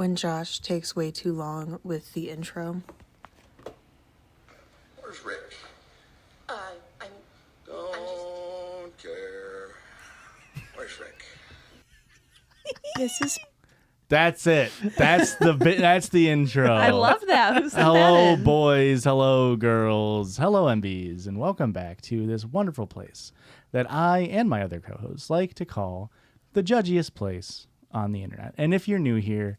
when Josh takes way too long with the intro. Where's Rick? I'm Don't care. Where's Rick? This is That's it. That's the bit. That's the intro. I love that. Who sent Hello, that in? boys. Hello, girls. Hello, MBs, and welcome back to this wonderful place that I and my other co-hosts like to call the judgiest place on the internet. And if you're new here,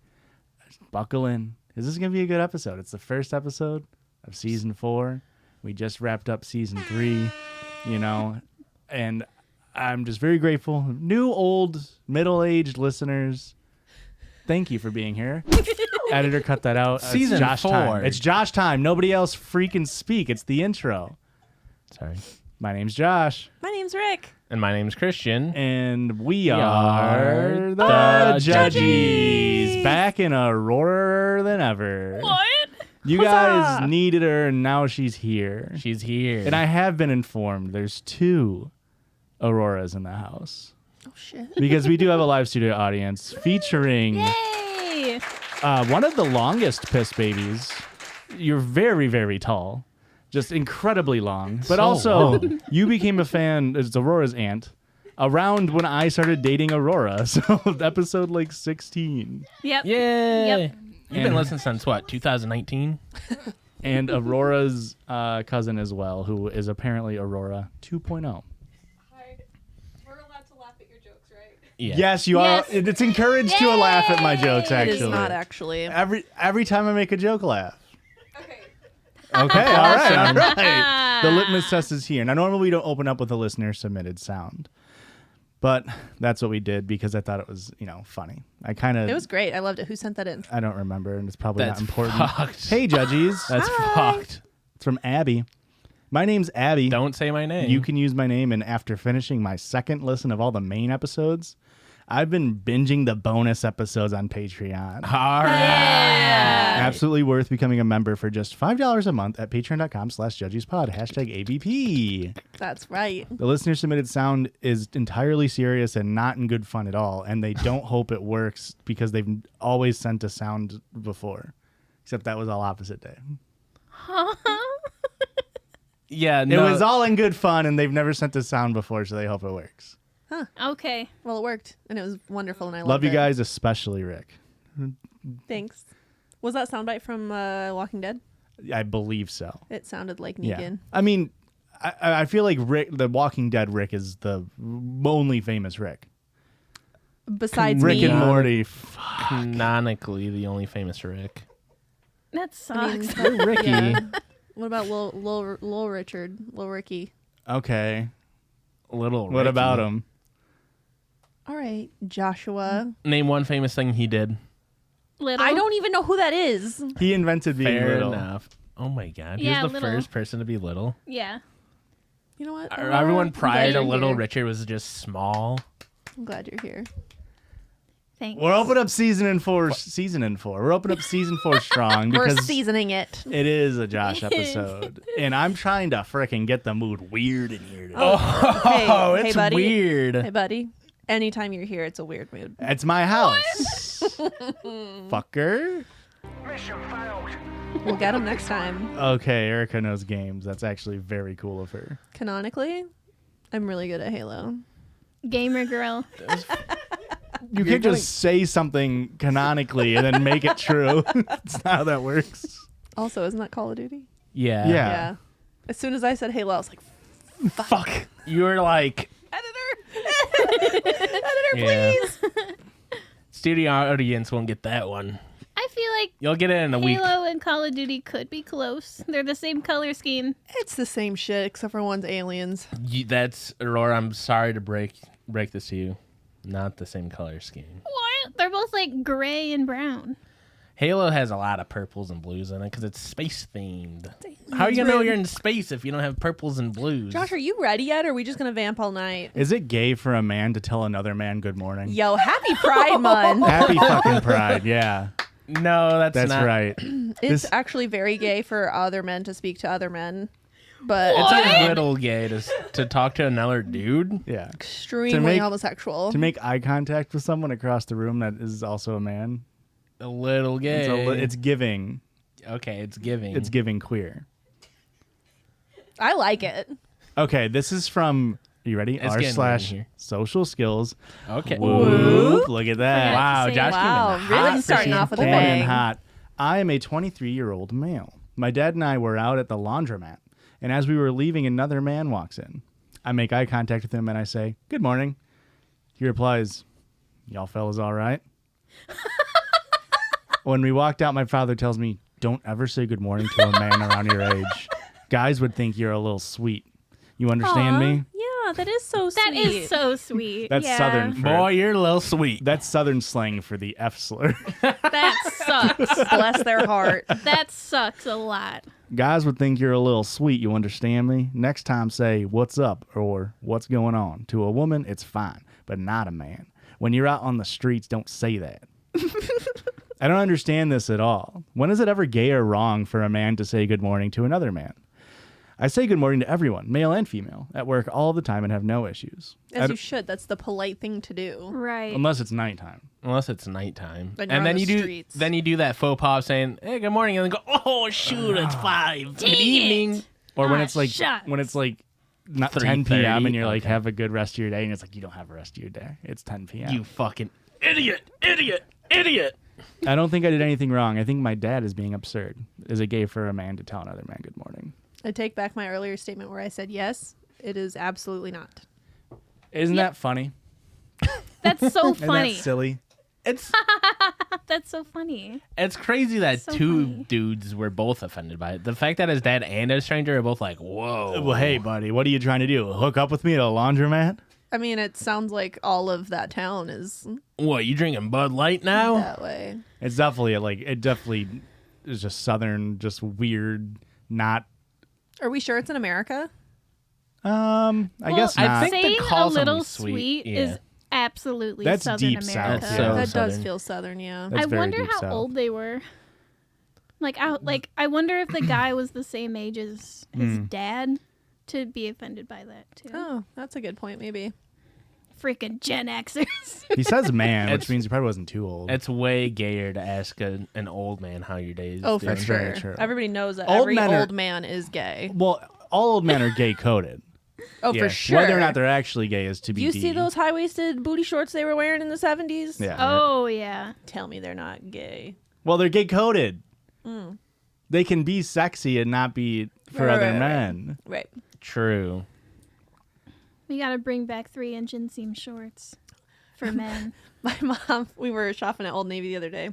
buckle in. This is going to be a good episode. It's the first episode of season 4. We just wrapped up season 3, and I'm just very grateful. New, old, middle-aged listeners, thank you for being here. Editor, cut that out. Season it's Josh 4. time. It's Josh time. Nobody else freaking speak. It's the intro. Sorry. My name's Josh, My name's Rick. And my name's Christian. and we are are the the Judgies. Back in Aurora than ever. What? You guys needed her, and now she's here. She's here. And I have been informed there's 2 Auroras in the house. Oh, shit. Because we do have a live studio audience featuring Yay! one of the longest piss babies. You're very, very tall. Just incredibly long. But So also, long. you became a fan, it's Aurora's aunt, around when I started dating Aurora. So episode like 16. Yep. Yay. Yep. You've been listening since what, 2019? And Aurora's cousin as well, who is apparently Aurora 2.0. Hi. We're allowed to laugh at your jokes, right? Yeah. Yes, you Yes. are. It's encouraged to laugh at my jokes, It actually. is not actually. Every time I make a joke, laugh. Okay. Okay, all right. The litmus test is here. Now, normally we don't open up with a listener-submitted sound, but that's what we did because I thought it was, funny. It was great. I loved it. Who sent that in? I don't remember, and it's probably That's not important. fucked. Hey, Judgies. That's fucked. It's from Abby. My name's Abby. Don't say my name. You can use my name, and after finishing my second listen of all the main episodes, I've been binging the bonus episodes on Patreon. All right. Absolutely worth becoming a member for just $5 a month at patreon.com/judgiespod, #ABP. That's right. The listener submitted sound is entirely serious and not in good fun at all, and they don't hope it works because they've always sent a sound before, except that was all opposite day. Yeah, It no. was all in good fun, and they've never sent a sound before, so they hope it works. Okay. Well, it worked, and it was wonderful, and I Love you it. guys, especially Rick. Thanks. Was that soundbite from Walking Dead? I believe so. It sounded like Yeah. Negan. I mean, I feel like Rick, the Walking Dead Rick, is the only famous Rick. Besides Rick me. and Morty. Canonically the only famous Rick. I That sucks. mean, Ricky. yeah. What about Lil Richard? Lil Ricky? Okay. Little What Ricky. about him? All right. Joshua. Name one famous thing he did. Little. I don't even know who that is. He invented being Fair little. enough. Oh my god. Yeah, he was the little. first person to be little. Yeah. You know what? Everyone prior to you're Little here. Richard was just small. I'm glad you're here. Thanks. We're opening up season 4. We're opening up season 4 strong We're because seasoning it. it is a Josh episode, and I'm trying to frickin' get the mood weird in here. Today. Oh, hey, it's buddy. weird. Hey, buddy. Anytime you're here, it's a weird mood. It's my house, fucker. We'll get him next time. Okay, Erica knows games. That's actually very cool of her. Canonically, I'm really good at Halo. Gamer girl. You can't just say something canonically and then make it true. That's not how that works. Also, isn't that Call of Duty? Yeah. Yeah. As soon as I said Halo, I was like, Fuck. You were like, editor, yeah. please. Studio audience won't get that one. I feel like You'll get it in a week. Halo and Call of Duty could be close. They're the same color scheme. It's the same shit, except for one's aliens. That's Aurora. I'm sorry to break this to you. Not the same color scheme. What? They're both like gray and brown. Halo has a lot of purples and blues in it because it's space themed. How are you gonna know you're in space if you don't have purples and blues? Josh, are you ready yet, or are we just going to vamp all night? Is it gay for a man to tell another man good morning? Yo, happy Pride Month. Happy fucking Pride, yeah. No, that's not. right. It's This- actually very gay for other men to speak to other men, but It's it's a little gay to talk to another dude. Yeah. extremely homosexual. To make eye contact with someone across the room that is also a man A little gay. It's giving. Okay, it's giving. It's giving queer. I like it. Okay, this is from. Are you ready? It's getting weird r/ here. social skills. Okay. Whoop. Look at that. Wow, Say Josh Wow, came in really hot. starting off with a Coming in bang. hot. I am a 23-year-old male. My dad and I were out at the laundromat, and as we were leaving, another man walks in. I make eye contact with him, and I say, "Good morning." He replies, "Y'all fellas all right?" When we walked out, my father tells me, "Don't ever say good morning to a man around your age. Guys would think you're a little sweet. You understand me?" Yeah, that is so That sweet. is so sweet. That's yeah. Southern. For, Boy, you're a little sweet. That's Southern slang for the F slur. That sucks. Bless their heart. That sucks a lot. Guys would think you're a little sweet. You understand me? Next time, say, "What's up?" or "What's going on?" To a woman, it's fine, but not a man. When you're out on the streets, don't say that. I don't understand this at all. When is it ever gay or wrong for a man to say good morning to another man? I say good morning to everyone, male and female, at work all the time and have no issues. As you should. That's the polite thing to do. Right. Unless it's nighttime. Unless it's nighttime. Then you're And on then the you do streets. then you do that faux pas saying, "Hey, good morning," and then go, "Oh shoot, it's 5. Good evening." Or when Ah, it's like shucks. not 10 p.m. and you're like, Okay. have a good rest of your day, and it's like, you don't have a rest of your day. It's 10 p.m. You fucking idiot. I don't think I did anything wrong. I think my dad is being absurd. Is it gay for a man to tell another man good morning? I take back my earlier statement where I said yes. It is absolutely not. Isn't that funny? That's so Isn't funny. that silly? It's That's so funny. it's crazy that So two funny. dudes were both offended by it. The fact that his dad and a stranger are both like, "Whoa." Well, hey, buddy, what are you trying to do? Hook up with me at a laundromat? I mean, it sounds like all of that town is What, you drinking Bud Light now? that way. It's definitely it definitely is just Southern, just weird, not. Are we sure it's in America? I guess I not. think to Saying call a little somebody sweet yeah. is absolutely That's Southern deep South, America. That's yeah. so That does Southern. feel southern, yeah. That's I very wonder deep how South. old they were. I wonder if the guy was the same age as his dad to be offended by that too. Oh, that's a good point, maybe. Freaking Gen Xers. He says man, which It's- means he probably wasn't too old. It's way gayer to ask an old man how your day is. Oh, for doing. That's sure. very true. Everybody knows that Old every men are- old man is gay. Well, all old men are gay coded. Oh, Yeah. for sure. Whether or not they're actually gay is to be. Do you see those high-waisted booty shorts they were wearing in the 70s? Yeah. Oh yeah. Tell me they're not gay. Well, they're gay coded. They can be sexy and not be for Right, other right, right. men. Right. True. We gotta bring back 3-inch inseam shorts for men. My mom, we were shopping at Old Navy the other day,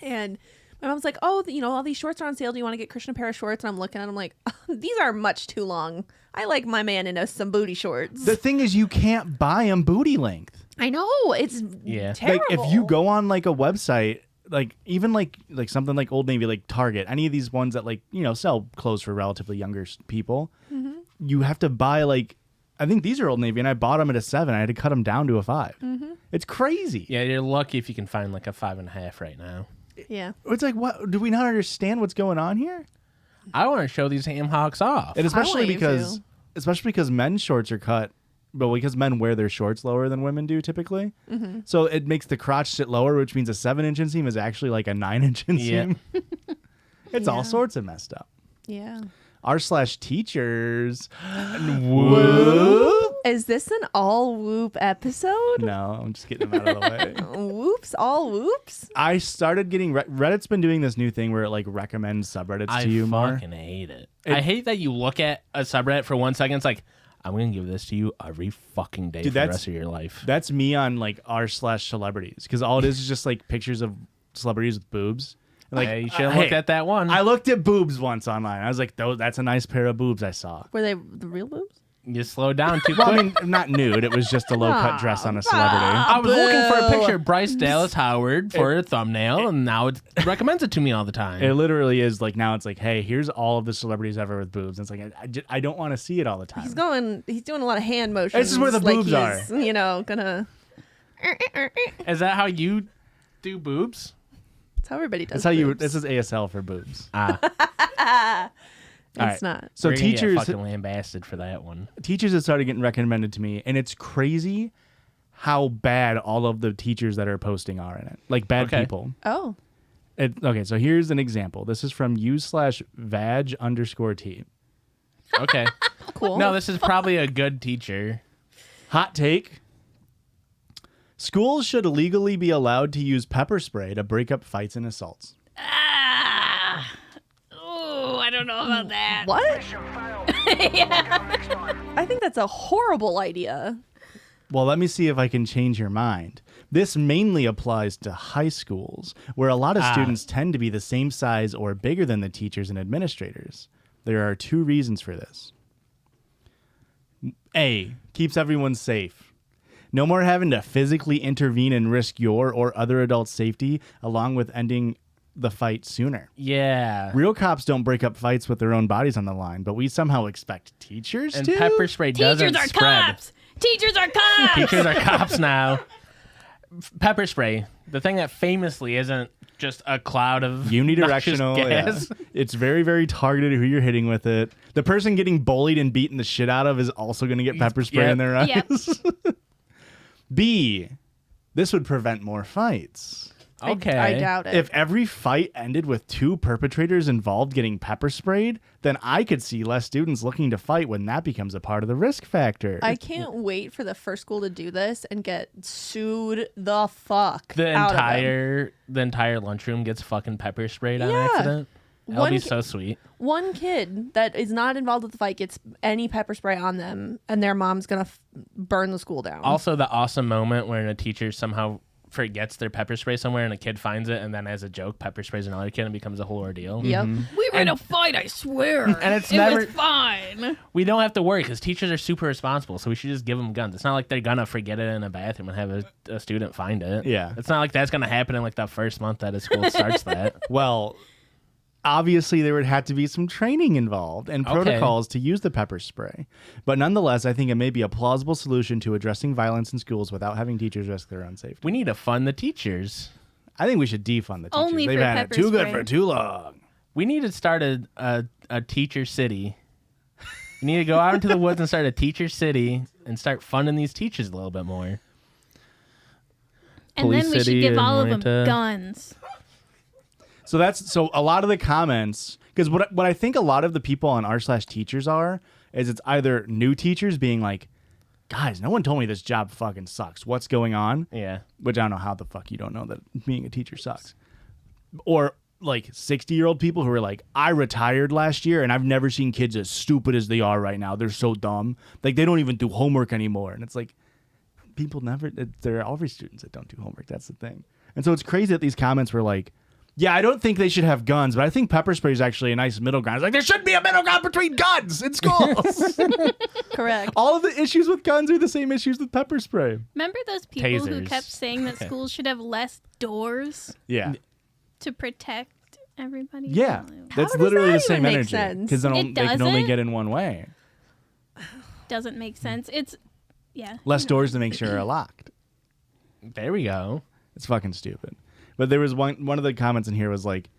and my mom's like, "Oh, all these shorts are on sale. Do you want to get Christian a pair of shorts?" And I'm looking at them like, "These are much too long. I like my man in some booty shorts." The thing is, you can't buy them booty length. I know, it's Yeah. terrible. Like if you go on like a website, like even like something like Old Navy, like Target, any of these ones that like sell clothes for relatively younger people, you have to buy like. I think these are Old Navy, and I bought them at a 7. I had to cut them down to a 5. It's crazy. Yeah, you're lucky if you can find like a 5.5 right now. yeah, It's like, what? Do we not understand what's going on here? I want to show these ham hocks off. And especially want you because men's shorts are cut, but because men wear their shorts lower than women do typically, so it makes the crotch sit lower, which means a 7-inch inseam is actually like a 9-inch inseam. It's all sorts of messed up. yeah. R/teachers. Whoop. Is this an all whoop episode? No, I'm just getting them out of the way. Whoops, all whoops. I started getting Reddit's been doing this new thing where it like recommends subreddits I to you more. fucking hate it. I hate that you look at a subreddit for 1 second. It's like, I'm going to give this to you every fucking day Dude, for the that's- rest of your life. That's me on like r/celebrities because all it is just like pictures of celebrities with boobs. And, like, Yeah, you should have hey, looked at that one. I looked at boobs once online. I was like, that's a nice pair of boobs I saw. Were they the real boobs? You slowed down too Well, quick. I mean, not nude. It was just a low-cut dress on a celebrity. I was looking for a Boo. picture of Bryce Dallas Howard for a thumbnail, and now it recommends it to me all the time. It literally is like now it's like, hey, here's all of the celebrities ever with boobs. And it's like I don't want to see it all the time. He's doing a lot of hand motions. This is where the like boobs he's, gonna. Is that how you do boobs? That's how everybody does. That's how you. boobs. This is ASL for boobs. It's All right. not. So We're gonna get teachers fucking lambasted for that one. have started getting recommended to me, and it's crazy how bad all of the teachers that are posting are in it. Like bad Okay. people. Oh. Okay, so here's an example. This is from u/vag_t. Okay. Cool. No, this is probably a good teacher. Hot take. Schools should legally be allowed to use pepper spray to break up fights and assaults. Oh, I don't know about that. What? I think that's a horrible idea. Well, let me see if I can change your mind. This mainly applies to high schools, where a lot of students tend to be the same size or bigger than the teachers and administrators. There are 2 reasons for this. A, keeps everyone safe. No more having to physically intervene and risk your or other adults' safety, along with ending the fight sooner. Yeah. Real cops don't break up fights with their own bodies on the line, but we somehow expect teachers And to? pepper spray doesn't Teachers are spread. cops. Teachers are cops. Teachers are cops now. Pepper spray, the thing that famously isn't just a cloud of Unidirectional. noxious gas. Yeah. It's very, very targeted who you're hitting with it. The person getting bullied and beaten the shit out of is also going to get pepper spray in their eyes. Yep. B, this would prevent more fights. Okay. I doubt it. If every fight ended with 2 perpetrators involved getting pepper sprayed, then I could see less students looking to fight when that becomes a part of the risk factor. I can't wait for the first school to do this and get sued the fuck The out of them. entire lunchroom gets fucking pepper sprayed on Yeah. accident. That'll One be ki- so sweet. One kid that is not involved with the fight gets any pepper spray on them, and their mom's gonna burn the school down. Also, the awesome moment when a teacher somehow forgets their pepper spray somewhere and a kid finds it, and then as a joke, pepper sprays another kid and it becomes a whole ordeal. Yep. We were in a fight, I swear. And it's it never- was fine. We don't have to worry because teachers are super responsible, so we should just give them guns. It's not like they're gonna forget it in a bathroom and have a student find it. Yeah. It's not like that's gonna happen in like the first month that a school starts that. Well, obviously there would have to be some training involved and Okay. protocols to use the pepper spray. But nonetheless, I think it may be a plausible solution to addressing violence in schools without having teachers risk their own safety. We need to fund the teachers. I think we should defund the teachers. Only They've for had it pepper too good spray. for too long. We need to start a teacher city. We need to go out into the woods and start a teacher city and start funding these teachers a little bit more. And Police then we should City give in all of them Atlanta. guns. So a lot of the comments, because what I think a lot of the people on r/teachers are, is it's either new teachers being like, guys, no one told me this job fucking sucks. What's going on? Yeah. Which I don't know how the fuck you don't know that being a teacher sucks. Or like 60-year-old people who are like, I retired last year and I've never seen kids as stupid as they are right now. They're so dumb. Like they don't even do homework anymore. And it's like, people never, there are always students that don't do homework. That's the thing. And so it's crazy that these comments were like, yeah, I don't think they should have guns, but I think pepper spray is actually a nice middle ground. It's like, there should be a middle ground between guns in schools. Correct. All of the issues with guns are the same issues with pepper spray. Remember those people who Tasers. kept saying that schools should have less doors Yeah. to protect everybody? Yeah. How That's does literally that the same even make energy. sense? Because they It can only doesn't? get in one way. Doesn't make sense. It's, yeah. Less doors to make sure are locked. There we go. It's fucking stupid. But there was one of the comments in here was like,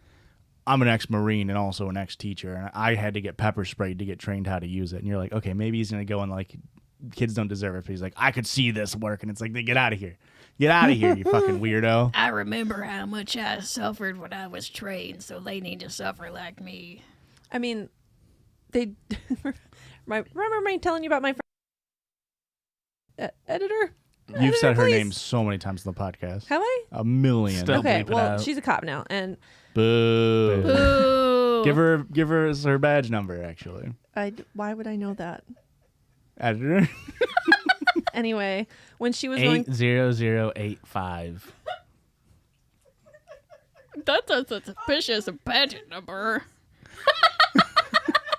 I'm an ex-Marine and also an ex-teacher, and I had to get pepper sprayed to get trained how to use it. And you're like, okay, maybe he's going to go and like, kids don't deserve it. But he's like, I could see this work. And it's like, get out of here. Get out of here, you fucking weirdo. I remember how much I suffered when I was trained, so they need to suffer like me. I mean, they. Remember me telling you about my editor? You've said her Please. name so many times on the podcast. Have I? A million. Still. Okay, bleep it well, out. she's a cop now, and Boo. Ooh. Give her her badge number, actually. why would I know that? Editor. Anyway, when she was going, 80085. That's a suspicious badge number.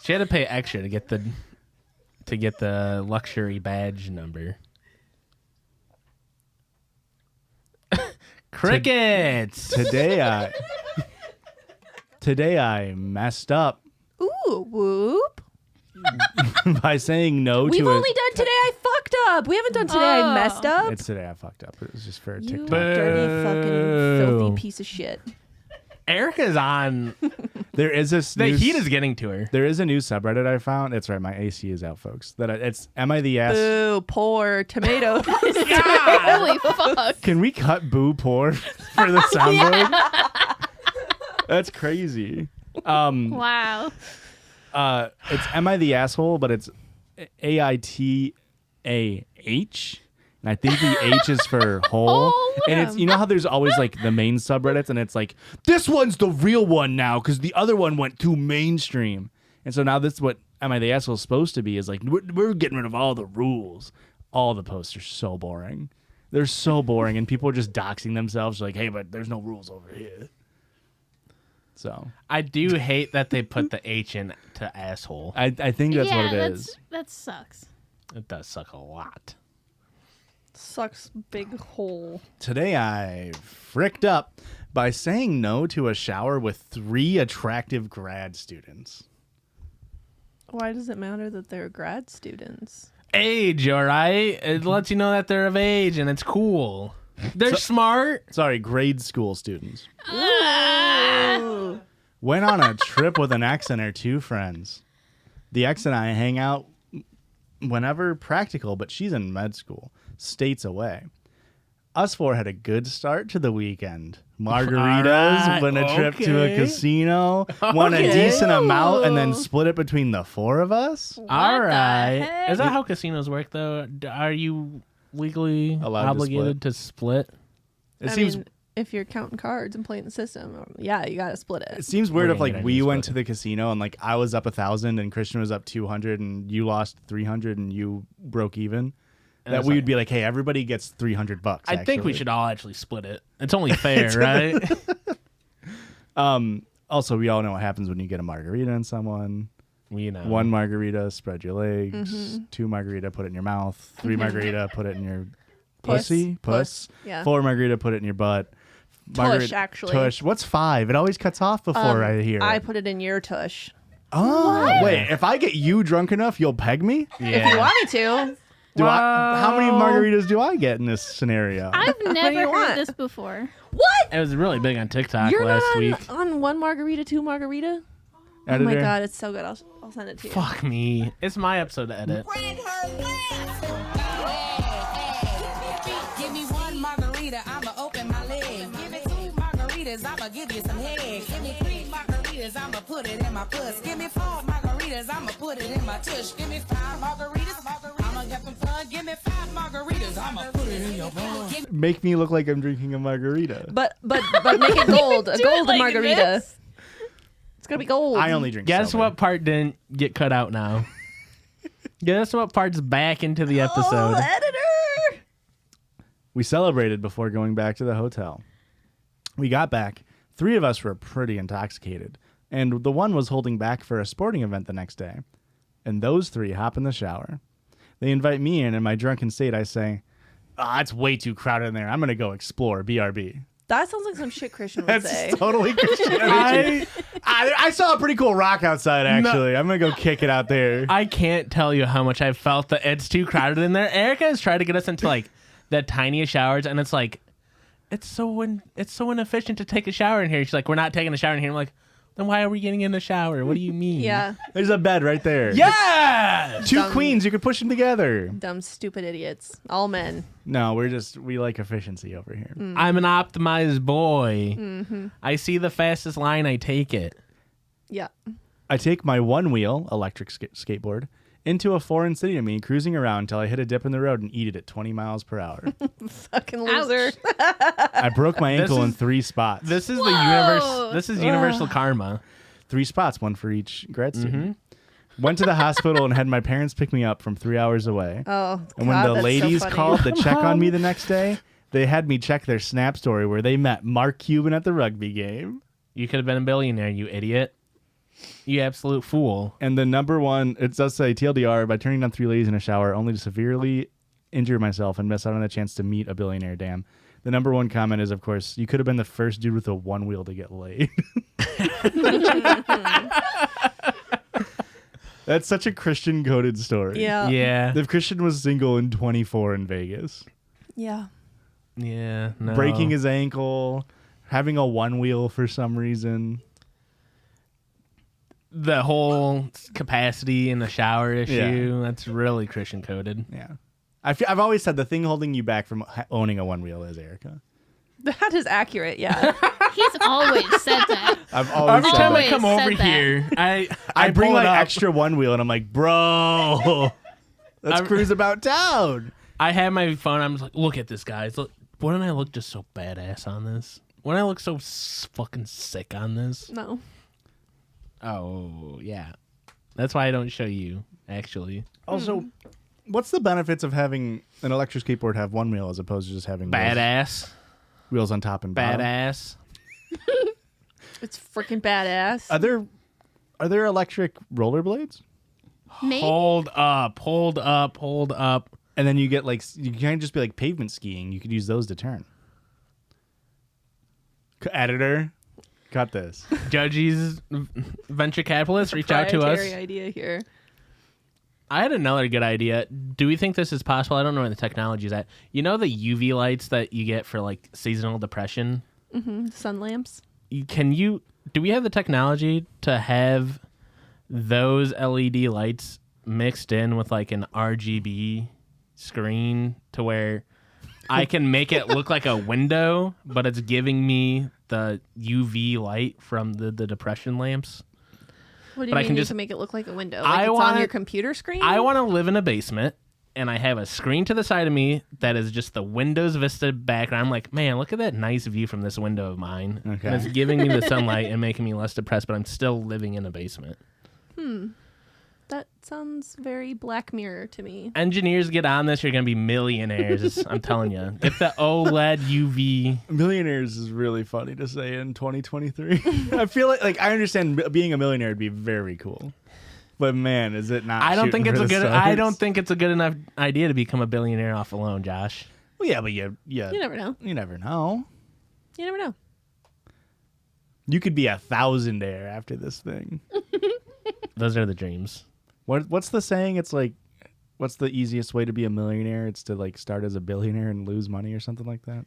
She had to pay extra to get the luxury badge number. Crickets. Today I messed up ooh, whoop. by saying no We've to only done today. I fucked up. We haven't done today. I messed up. It's today I fucked up. It was just for a You TikTok. dirty fucking filthy piece of shit. Erica's on. There is this. The heat is getting to her. There is a new subreddit I found. That's right. My AC is out, folks. It's Am I the Ass? Boo, poor tomatoes. Holy fuck. Can we cut boo poor for the soundboard? That's crazy. Wow. It's Am I the Asshole, but it's AITAH. And I think the H is for hole. Oh, and it's, you know how there's always like the main subreddits and it's like, this one's the real one now because the other one went too mainstream. And so now this is what Am I the Asshole is supposed to be, is like, we're getting rid of all the rules. All the posts are so boring. They're so boring and people are just doxing themselves like, hey, but there's no rules over here. So I do hate that they put the H in to asshole. I think that's what it is. That sucks. It does suck a lot. Sucks big hole. Today I fricked up by saying no to a shower with 3 attractive grad students. Why does it matter that they're grad students? Age, all right? It lets you know that they're of age and it's cool. They're smart. Sorry, grade school students. Went on a trip with an ex and her 2 friends. The ex and I hang out whenever practical, but she's in med school, states away. Us 4 had a good start to the weekend. Margaritas, Alright, went a trip to a okay. casino, won a decent amount, and then split it between the 4 of us. All the right. heck? Is that how casinos work, though? Are you legally Allowed to obligated to split? It I seems mean, if you're counting cards and playing the system, yeah, you got to split it it. seems weird We're if gonna like get we into went split. to the casino and like I was up 1,000 and Christian was up 200 and you lost 300 and you broke even. And That it's we like- would be like, hey, everybody gets $300. I think we actually. should all actually split it. It's only fair, right? Also, we all know what happens when you get a margarita in someone. You know. 1 margarita, spread your legs. Mm-hmm. 2 margarita, put it in your mouth. 3 margarita, put it in your Puss. pussy. Puss. Yeah. 4 margarita, put it in your butt. Tush, actually. Tush. What's 5? It always cuts off before I hear I it. put it in your tush. Oh, wait. If I get you drunk enough, you'll peg me? Yeah. If you want me to. How many margaritas do I get in this scenario? I've do never you want? heard this before. What? It was really big on TikTok You're last not week. on 1 margarita, 2 margarita? Oh my Editor? God, it's so good. I'll send it to you. Fuck me. It's my episode to edit. Give me 1 margarita, I'ma open my legs. Give me 2 margaritas, I'ma give you some head. Give me 3 margaritas, I'ma put it in my puss. Give me 4 margaritas, I'ma put it in my tush. Give me 5 margaritas, I'ma get some fun. Give me 5 margaritas, I'ma put it in your bun. Make me look like I'm drinking a margarita. But make it gold. A Do it golden like margarita. this. It's gonna be gold. I only drink Guess sober. what part didn't get cut out now? Guess what part's back into the episode? Oh, editor. We celebrated before going back to the hotel. We got back. 3 of us were pretty intoxicated, and the one was holding back for a sporting event the next day. And those 3 hop in the shower. They invite me in my drunken state, I say, it's way too crowded in there. I'm going to go explore, BRB. That sounds like some shit Christian would That's say. totally Christian energy. I saw a pretty cool rock outside, actually. I'm going to go kick it out there. I can't tell you how much I felt that it's too crowded in there. Erica has tried to get us into like the tiniest showers, and it's like, it's so inefficient to take a shower in here. She's like, we're not taking a shower in here. I'm like, then why are we getting in the shower? What do you mean? Yeah. There's a bed right there. Yeah. 2 Dumb. queens. You could push them together. Dumb, stupid idiots. All men. No, we like efficiency over here. I'm an optimized boy. Mm-hmm. I see the fastest line, I take it. Yeah. I take my 1-wheel electric skateboard into a foreign city to me, cruising around until I hit a dip in the road and eat it at 20 miles per hour. Fucking loser. I broke my ankle in is- 3 spots. This is the universe. This is universal karma. 3 spots, 1 for each grad student. Went to the hospital and had my parents pick me up from 3 hours away. Oh, And when God, the that's so ladies funny. called to check on me the next day, they had me check their Snap story where they met Mark Cuban at the rugby game. You could have been a billionaire, you idiot. You absolute fool. And the number 1, it does say TLDR, by turning down 3 ladies in a shower only to severely injure myself and miss out on a chance to meet a billionaire. Damn. The number 1 comment is, of course, you could have been the first dude with a 1-wheel to get laid. That's such a Christian coded story. Yeah. Yeah. The Christian was single in 24 in Vegas. Yeah. Yeah. No. Breaking his ankle, Having a one wheel for some reason. The whole capacity in the shower issue, Yeah. that's really Christian coded. Yeah. I've always said the thing holding you back from owning a one wheel is Erica. That is accurate. Yeah. He's always said that. I've always Every said time that. I come Always over said that. here, I bring pull it like up. extra one wheel and I'm like, bro, let's cruise about town. I have my phone. I'm just like, look at this, guys. Look, wouldn't I look just so badass on this? Wouldn't I look so fucking sick on this? No. Oh, yeah. That's why I don't show you, actually. Also, what's the benefits of having an electric skateboard have one wheel as opposed to just having Badass. wheels on top and bottom? Badass. It's freaking badass. Are there electric rollerblades? Maybe. Hold up. Hold up. Hold up. And then you get like you can't just be like pavement skiing. You could use those to turn. Editor, cut this. Judgies, venture capitalists, reach out to us. Proprietary idea here. I had another good idea. Do we think this is possible? I don't know where the technology is at. You know the UV lights that you get for like seasonal depression? Sun lamps. Do we have the technology to have those LED lights mixed in with like an RGB screen to where I can make it look like a window, but it's giving me the UV light from the depression lamps? What do you But I mean can you just- can make it look like a window? I Like it's on wanna- your computer screen? I want to live in a basement, and I have a screen to the side of me that is just the Windows Vista background. I'm like, man, look at that nice view from this window of mine. Okay. And it's giving me the sunlight and making me less depressed, but I'm still living in a basement. That sounds very Black Mirror to me. Engineers, get on this. You're going to be millionaires. I'm telling you. Get the OLED UV. Millionaires is really funny to say in 2023. I feel like I understand being a millionaire would be very cool, but man, is it not? I don't think shooting it's for a the good. I stars? don't think it's a good enough idea to become a billionaire off alone, Josh. Well, yeah, but you never know. You never know. You never know. You could be a Thousandaire after this thing. Those are the dreams. What's the saying? It's like, what's the easiest way to be a millionaire? It's to like start as a billionaire and lose money or something like that.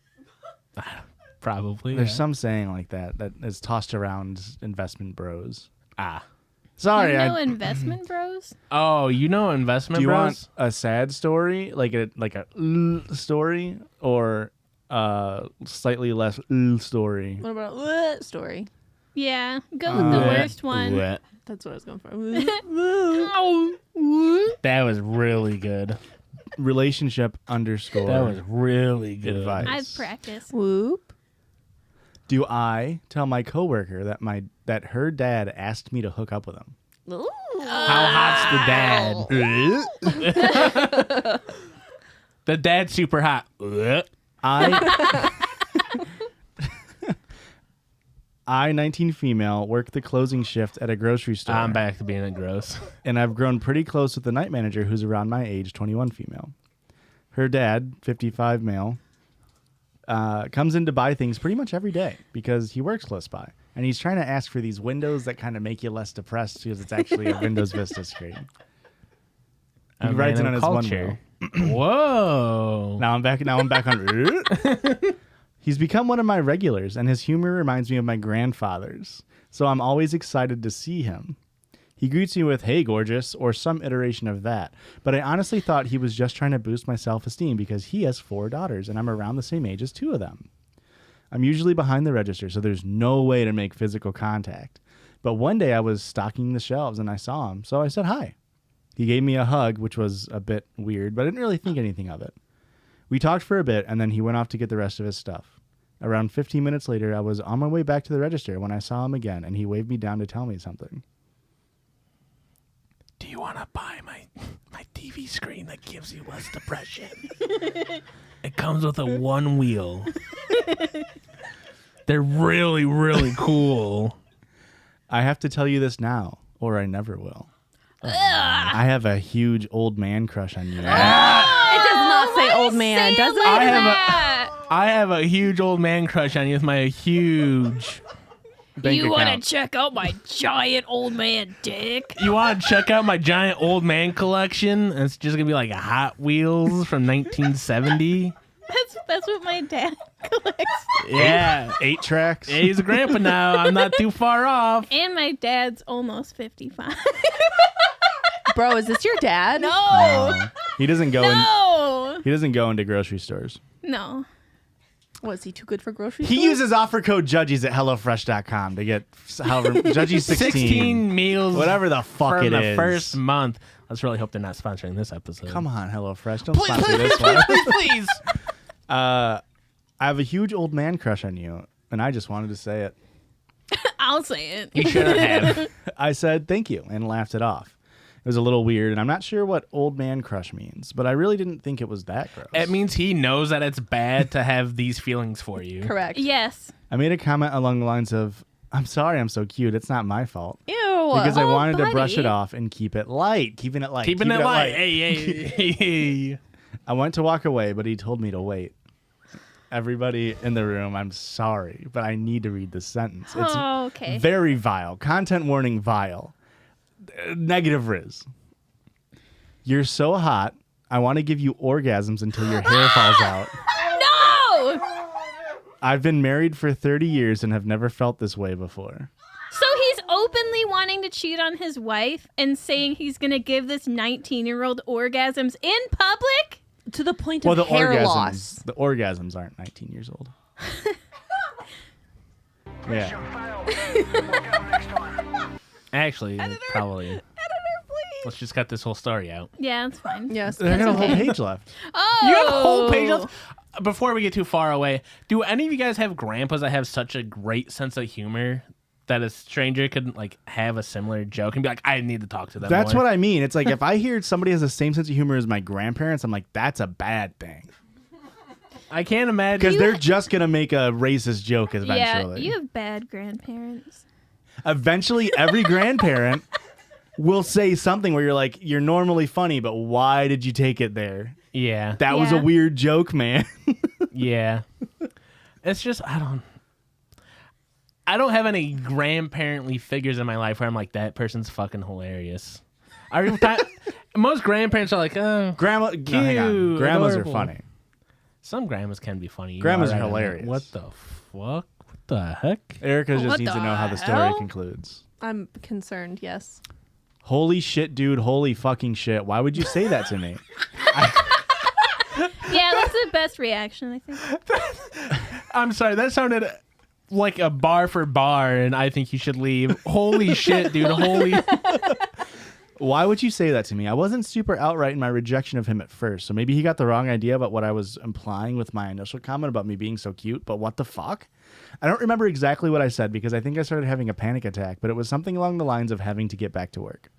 Probably. There's yeah. some saying like that is tossed around investment bros. Ah. Sorry, You know investment bros? Oh, you know investment do you bros? want a sad story, like a story, or slightly less story? What about what story? Yeah. Go with the worst one. Bleh. That's what I was going for. That was really good. Relationship underscore That was really good. advice. I've practiced. Whoop. Do I tell my coworker that her dad asked me to hook up with him? Ooh. How hot's the dad? The dad's super hot. Bleh. I, 19 female, work the closing shift at a grocery store. I'm back to being a gross. And I've grown pretty close with the night manager who's around my age, 21 female. Her dad, 55 male, comes in to buy things pretty much every day because he works close by. And he's trying to ask for these windows that kind of make you less depressed because it's actually a Windows Vista screen. He A rides it man on of his one culture. Whoa. Now I'm back on. He's become one of my regulars, and his humor reminds me of my grandfather's. So I'm always excited to see him. He greets me with, "Hey, gorgeous," or some iteration of that. But I honestly thought he was just trying to boost my self-esteem because he has 4 daughters, and I'm around the same age as 2 of them. I'm usually behind the register, so there's no way to make physical contact. But one day I was stocking the shelves, and I saw him, so I said hi. He gave me a hug, which was a bit weird, but I didn't really think anything of it. We talked for a bit, and then he went off to get the rest of his stuff. Around 15 minutes later, I was on my way back to the register when I saw him again, and he waved me down to tell me something. Do you want to buy my TV screen that gives you less depression? It comes with a 1 wheel. They're really, really cool. I have to tell you this now, or I never will. I have a huge old man crush on you. It does not say old man, does it? I have a huge old man crush on you with my huge bank account. check out my giant old man dick? You want to check out my giant old man collection? It's just going to be like a Hot Wheels from 1970. That's what my dad collects. Yeah. 8 tracks. Yeah, he's a grandpa now. I'm not too far off. And my dad's almost 55. Bro, is this your dad? No. He doesn't go No. he doesn't go into grocery stores. No. Was he too good for groceries? He uses offer code Judgies at HelloFresh.com to get however Judgies 16 meals. whatever the fuck for it the is. first month. Let's really hope they're not sponsoring this episode. Come on, HelloFresh. Don't Please, sponsor please, this please, one. please, please. I have a huge old man crush on you, and I just wanted to say it. I'll say it. You shouldn't have. I said thank you and laughed it off. It was a little weird, and I'm not sure what old man crush means, but I really didn't think it was that gross. It means he knows that it's bad to have these feelings for you. Correct. Yes. I made a comment along the lines of, I'm sorry I'm so cute. It's not my fault. Ew. Because I wanted to brush buddy. it off and keep it light. Keeping it light. Keeping it light. Hey. I went to walk away, but he told me to wait. Everybody in the room, I'm sorry, but I need to read this sentence. It's Oh, okay. very vile. Content warning vile. Negative Riz. You're so hot. I want to give you orgasms until your hair falls out. No! I've been married for 30 years and have never felt this way before. So he's openly wanting to cheat on his wife and saying he's going to give this 19-year-old orgasms in public? To the point Well, of hair loss. the orgasms aren't 19 years old. Yeah. Actually, probably. Let's just cut this whole story out. Yeah, that's fine. Yes. I got a whole okay. page left. Oh! You have a whole page left? Before we get too far away, do any of you guys have grandpas that have such a great sense of humor that a stranger could like have a similar joke and be like, I need to talk to them That's more? what I mean. It's like if I hear somebody has the same sense of humor as my grandparents, I'm like, that's a bad thing. I can't imagine. Because they're just going to make a racist joke Yeah, eventually. you have bad grandparents. Eventually, every grandparent will say something where you're like, you're normally funny, but why did you take it there? Yeah. That was a Yeah. weird joke, man. Yeah. It's just, I don't have any grandparently figures in my life where I'm like, that person's fucking hilarious. Most grandparents are like, oh, Grandma, cute, no, hang on. Grandmas adorable. are funny. Some grandmas can be funny. You Grandmas are right, hilarious. What the fuck? What the heck? Erica just What needs to the know how the story hell? concludes. I'm concerned, yes. Holy shit, dude. Holy fucking shit. Why would you say that to me? Yeah, that's the best reaction, I think. I'm sorry, that sounded like a bar for bar, and I think you should leave. Holy shit, dude. Holy. Why would you say that to me? I wasn't super outright in my rejection of him at first, so maybe he got the wrong idea about what I was implying with my initial comment about me being so cute, but what the fuck? I don't remember exactly what I said because I think I started having a panic attack, but it was something along the lines of having to get back to work.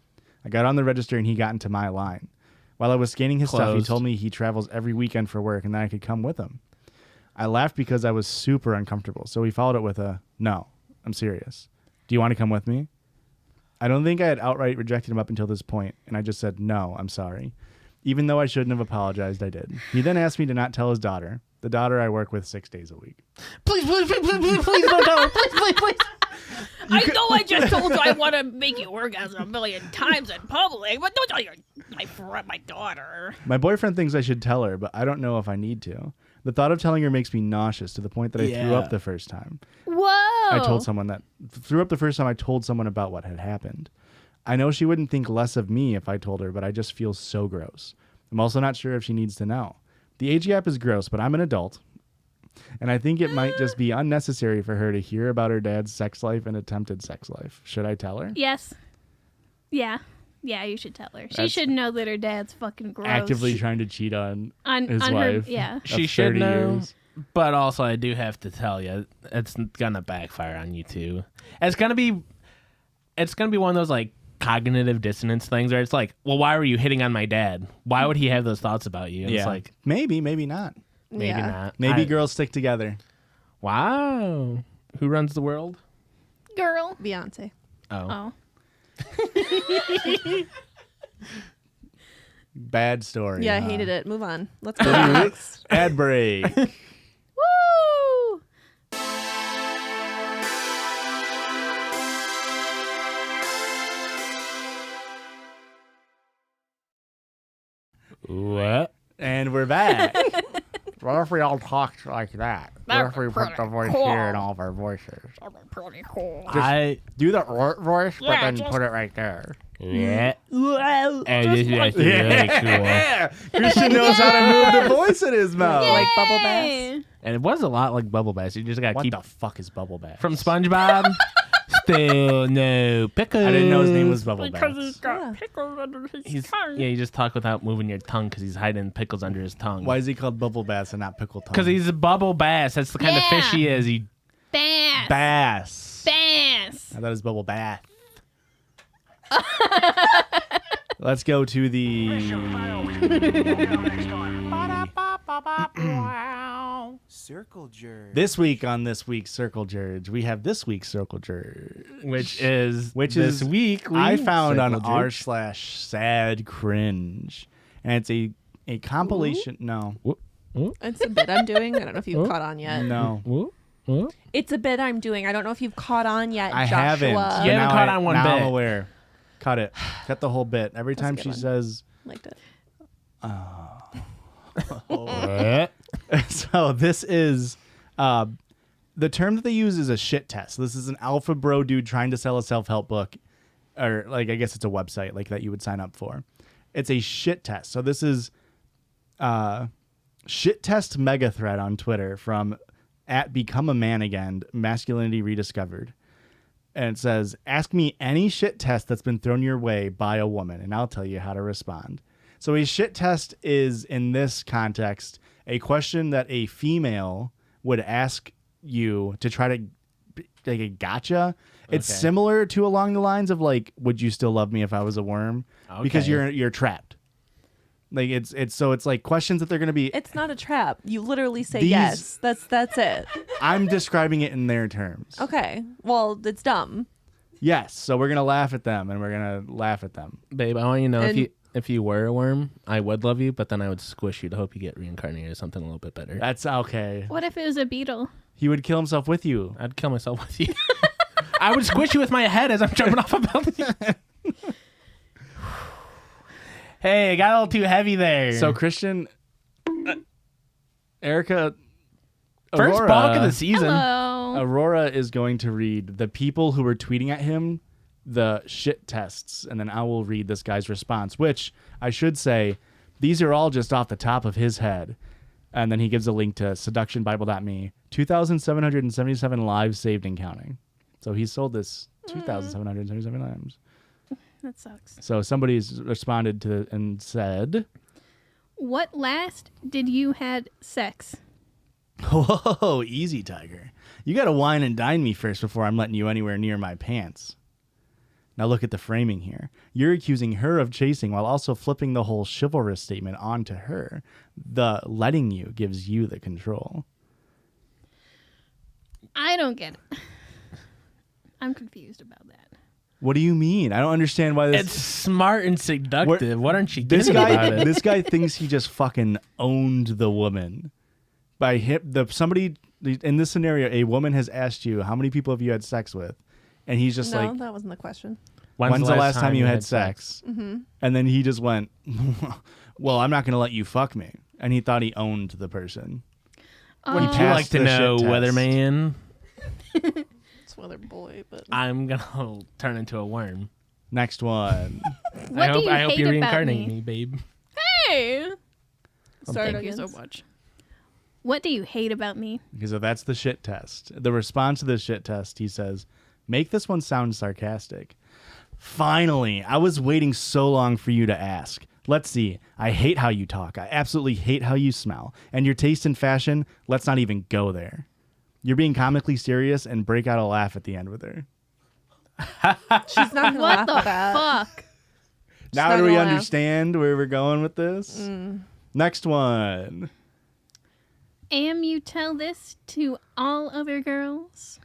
I got on the register and he got into my line. While I was scanning his stuff, he Closed. told me he travels every weekend for work and that I could come with him. I laughed because I was super uncomfortable, so he followed it with a, no, I'm serious. Do you want to come with me? I don't think I had outright rejected him up until this point, and I just said, no, I'm sorry. Even though I shouldn't have apologized, I did. He then asked me to not tell his daughter, the daughter I work with 6 days a week. Please don't tell her. Please. I know I just told you I want to make you orgasm a million times in public, but don't tell my daughter. My boyfriend thinks I should tell her, but I don't know if I need to. The thought of telling her makes me nauseous to the point that I threw Yeah. up the first time. Whoa. I told someone that. Threw up the first time I told someone about what had happened. I know she wouldn't think less of me if I told her, but I just feel so gross. I'm also not sure if she needs to know. The age gap is gross, but I'm an adult. And I think it might just be unnecessary for her to hear about her dad's sex life and attempted sex life. Should I tell her? Yes. Yeah. Yeah, you should tell her. She That's- should know that her dad's fucking gross. Actively trying to cheat on his on wife. her, yeah. of She should 30 know. years. But also, I do have to tell you, it's gonna backfire on you too. It's gonna be one of those like cognitive dissonance things where it's like, well, why were you hitting on my dad? Why would he have those thoughts about you? And It's like maybe not. maybe Yeah. not. Maybe girls stick together. Wow. Who runs the world? Girl. Beyonce. Oh. Oh. Bad story. Yeah, I huh? hated it. Move on. Let's go next. Ad break. Woo! What? And we're back. What if we all talked like that? What if we put the voice here in all of our voices? Pretty cool. Do the voice, but then put it right there. Yeah. And this is actually really cool. Christian knows how to move the voice in his mouth. Like bubble bass. And it was a lot like Bubble Bass. You just got to What keep the fuck is Bubble Bass? from SpongeBob. Still no pickles. I didn't know his name was Bubble Because he's Bass. got pickles under his He's, tongue. yeah, you just talk without moving your tongue because he's hiding pickles under his tongue. Why is he called Bubble Bass and not Pickle Tongue? Because he's a Bubble Bass. That's the kind of fish he is. He Bass. Bass. Bass. I thought it was Bubble Bath. Let's go to the Circle jerk. this week on this week's Circle Jerge. We have this week's Circle Jerge, which is this week I found on r/sad cringe, and it's a compilation. No, It's a bit I'm doing. I don't know if you've caught on yet. no, It's a bit I'm doing. I don't know if you've caught on yet, I Joshua. haven't. You But haven't now caught on one now bit. I'm aware. Cut it. Cut the whole bit. Every That's a time good she one. says. Liked it. So this is the term that they use is a shit test. This is an alpha bro dude trying to sell a self-help book, or like I guess it's a website like that you would sign up for. It's a shit test. So this is shit test mega thread on Twitter from @BecomeAManAgain masculinity rediscovered. And it says, ask me any shit test that's been thrown your way by a woman, and I'll tell you how to respond. So a shit test is, in this context, a question that a female would ask you to try to, like, a gotcha. It's similar to along the lines of, like, would you still love me if I was a worm? Because you're trapped. Like, it's like questions that they're going to be. It's not a trap. You literally say These- yes. That's it. I'm describing it in their terms. Okay. Well, it's dumb. Yes. So we're going to laugh at them, and we're going to laugh at them. Babe, I want you to know And- if you were a worm, I would love you, but then I would squish you to hope you get reincarnated as something a little bit better. That's okay. What if it was a beetle? He would kill himself with you. I'd kill myself with you. I would squish you with my head as I'm jumping off a building. Hey, it got a little too heavy there. So Christian, Erica, first Aurora, bonk of the season. Hello. Aurora is going to read the people who were tweeting at him the shit tests, and then I will read this guy's response, which I should say, these are all just off the top of his head. And then he gives a link to seductionbible.me, 2,777 lives saved and counting. So he sold this 2,777 times. That sucks. So somebody's responded to and said, What last did you had sex? whoa, easy, Tiger. You got to wine and dine me first before I'm letting you anywhere near my pants. Now look at the framing here. You're accusing her of chasing while also flipping the whole chivalrous statement onto her. The letting you gives you the control. I don't get it. I'm confused about that. What do you mean? I don't understand why this... It's smart and seductive. What aren't you This getting guy, about it? this guy thinks he just fucking owned the woman. By him, somebody in this scenario, a woman has asked you, how many people have you had sex with? And he's just No, like, that wasn't the question. when's the last time you had sex? Mm-hmm. And then he just went, well, I'm not going to let you fuck me. And he thought he owned the person. Would you passed like to the know, shit test. Weatherman? It's Weather Boy, but I'm gonna turn into a worm. Next one. What do you I hope hate you about reincarnate me? me, babe. Hey! Start Thank you so again. much. What do you hate about me? So that's the shit test. The response to the shit test, he says, make this one sound sarcastic. Finally, I was waiting so long for you to ask. Let's see. I hate how you talk. I absolutely hate how you smell. And your taste in fashion, let's not even go there. You're being comically serious and break out a laugh at the end with her. she's not gonna What laugh the at that. fuck? Now not do we gonna laugh. understand where we're going with this? Next one. You tell this to all other girls?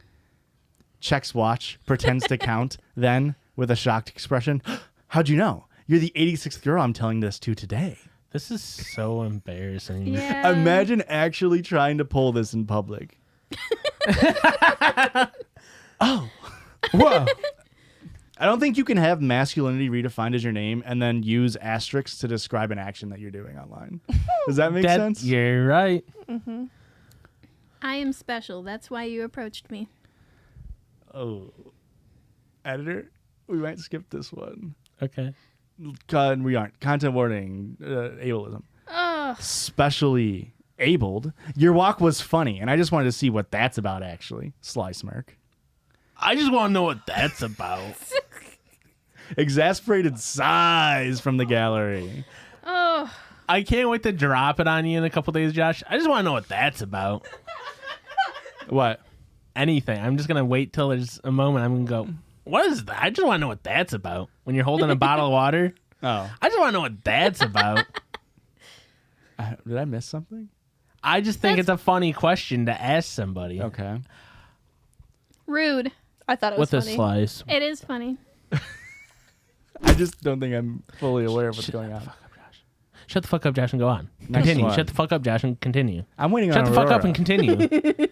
Checks watch, pretends to count, then, with a shocked expression, how'd you know? You're the 86th girl I'm telling this to today. This is so embarrassing. Yeah. Imagine actually trying to pull this in public. Oh. Whoa. I don't think you can have masculinity redefined as your name and then use asterisks to describe an action that you're doing online. Does that make sense? You're right. I am special. That's why you approached me. Oh. Editor, we might skip this one. Okay. We aren't. Content warning, ableism. Oh, Specially abled. Your walk was funny, and I just wanted to see what that's about, actually. Sly smirk. I just want to know what that's about. Exasperated sighs from the gallery. oh. I can't wait to drop it on you in a couple days, Josh. I just want to know what that's about. What? Anything. I'm just going to wait till there's a moment. I'm going to go, what is that? I just want to know what that's about. When you're holding a bottle of water. Oh. I just want to know what that's about. Did I miss something? I just think it's a funny question to ask somebody. Okay. Rude. I thought it was With a funny. slice. It is funny. I just don't think I'm fully aware of what's going on. Shut the fuck up, Josh, and go on. Next Continue. one. Shut the fuck up, Josh, and continue. I'm waiting Shut on the fuck up Aurora. and continue.